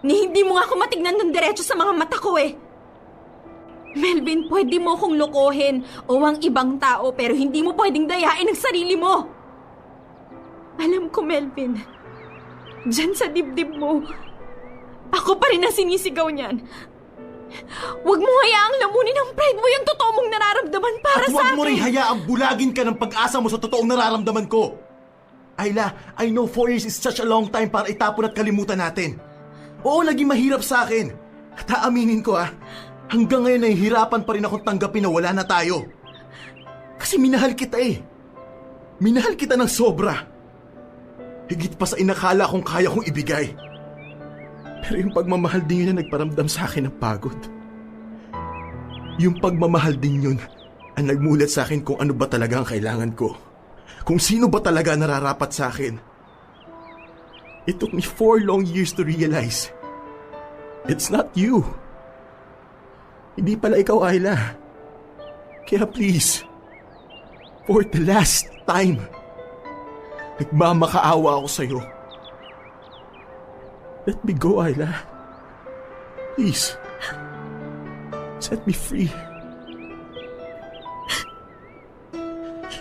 F: Ni hindi mo nga ako matignan ng diretso sa mga mata ko eh. Melvin, pwede mo kong lokohin o ang ibang tao pero hindi mo pwedeng dayain ang sarili mo. Alam ko, Melvin, dyan sa dibdib mo,
B: Ako pa rin ang sinisigaw niyan. Huwag mo hayaang lamunin ng pride mo yung totoo mong nararamdaman para
E: At
B: sa
E: huwag mo rin
B: akin.
E: hayaang bulagin ka ng pag-asa mo sa totoong nararamdaman ko. Ayla, I know 4 years is such a long time para itapon at kalimutan natin. Oo, naging mahirap sa akin. At aaminin ko hanggang ngayon nahihirapan pa rin akong tanggapin na wala na tayo. Kasi minahal kita eh. Minahal kita ng sobra. Higit pa sa inakala kong kaya kong ibigay. Pero yung pagmamahal din yun na nagparamdam sa akin ng pagod. Yung pagmamahal din yun ang nagmulat sa akin kung ano ba talaga ang kailangan ko. Kung sino ba talaga nararapat sa akin. It took me 4 long years to realize it's not you. Hindi pala ikaw, Ayla. Kaya please, for the last time, nagmamakaawa ako sa'yo. Let me go, Ayla. Please. Set me free.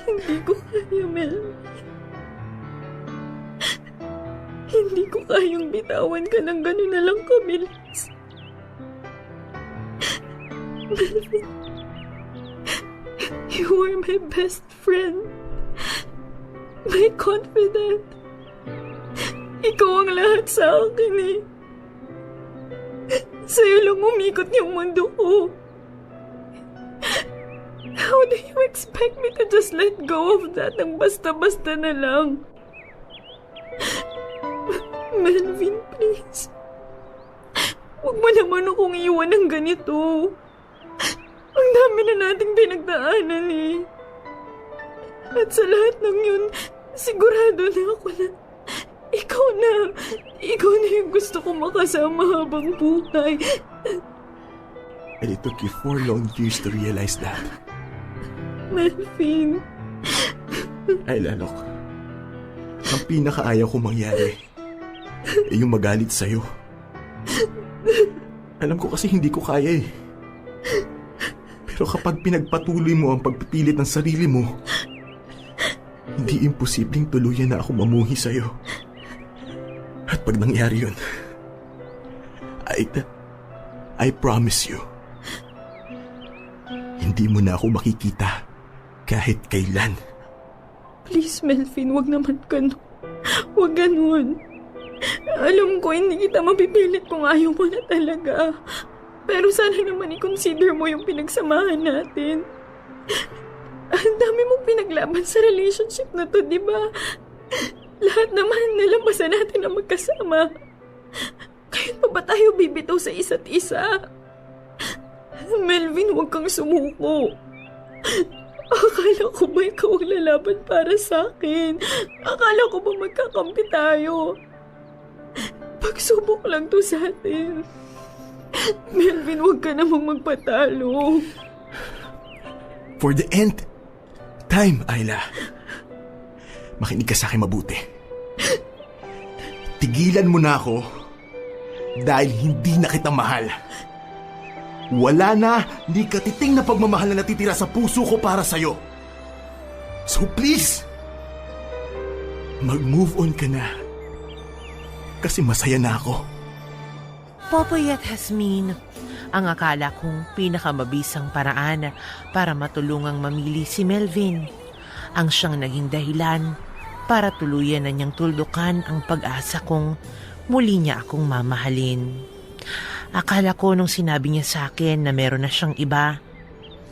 B: Hindi ko kaya, Mel. Hindi ko kayang bitawan ka ng gano'n na lang kabilis. Melvin, you are my best friend. My confidant. Ikaw ang lahat sa akin eh. Sa'yo lang umikot yung mundo ko. How do you expect me to just let go of that ng basta-basta na lang? Melvin, please. Huwag mo naman akong iwan ng ganito. Ang dami na nating pinagdaanan eh. At sa lahat ng yun, sigurado na ako na ikaw na yung gusto ko makasama habang buhay.
E: And it took you 4 long years to realize that.
B: Melvin.
E: Ayla, look. Ang pinakaayaw ko mangyari ay yung magalit sa'yo. Alam ko kasi hindi ko kaya eh. Pero kapag pinagpatuloy mo ang pagpipilit ng sarili mo, hindi imposibleng tuluyan na ako mamuhi sa'yo. At pag nangyari yun, I promise you, hindi mo na ako makikita kahit kailan.
B: Please, Melvin, wag naman ganun. Wag ganun. Alam ko, hindi kita mapipilit kung ayaw mo na talaga. Pero sana naman i-consider mo yung pinagsamahan natin. Ang dami mong pinaglaban sa relationship na to, di ba? Lahat naman nalampasan natin na magkasama. Kaya pa ba tayo bibitaw sa isa't isa? Melvin, huwag kang sumuko. Akala ko ba ikaw ang lalaban para sa akin? Akala ko ba magkakampi tayo? Pagsubok lang to sa atin. Melvin, huwag ka namang magpatalo.
E: For the nth time, Ayla, makinig ka sa akin mabuti. Tigilan mo na ako dahil hindi na kita mahal. Wala na ni katiting na pagmamahal na natitira sa puso ko para sa'yo. So please, mag-move on ka na. Kasi masaya na ako.
D: Popoy at Jasmine, ang akala kong pinakamabisang paraan para matulungang mamili si Melvin. Ang siyang naging dahilan para tuluyan na niyang tuldukan ang pag-asa kong muli niya akong mamahalin. Akala ko nung sinabi niya sa akin na meron na siyang iba,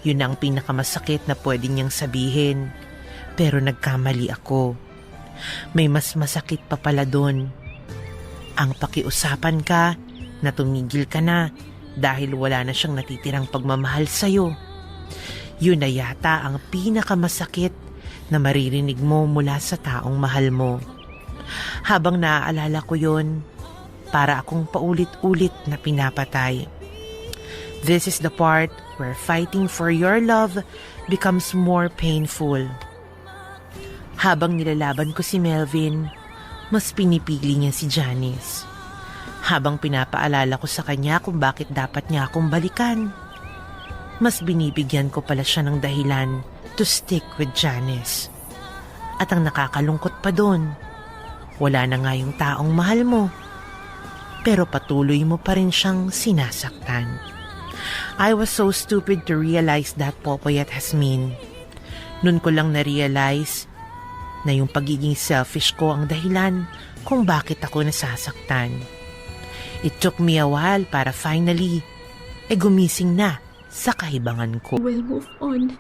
D: yun ang pinakamasakit na pwede niyang sabihin. Pero nagkamali ako. May mas masakit pa pala doon. Ang pakiusapan ka na tumigil ka na dahil wala na siyang natitirang pagmamahal sa'yo. Yun na yata ang pinakamasakit na maririnig mo mula sa taong mahal mo. Habang naaalala ko yun, para akong paulit-ulit na pinapatay. This is the part where fighting for your love becomes more painful. Habang nilalaban ko si Melvin, mas pinipili niya si Janice. Habang pinapaalala ko sa kanya kung bakit dapat niya akong balikan, mas binibigyan ko pala siya ng dahilan to stick with Janice. At ang nakakalungkot pa doon, wala na nga yung taong mahal mo. pero patuloy mo pa rin siyang sinasaktan. I was so stupid to realize that, Popoy at Jasmine. Nun ko lang na-realize na yung pagiging selfish ko ang dahilan kung bakit ako nasasaktan. It took me a while para finally, gumising na sa kahibangan ko.
B: We'll move on.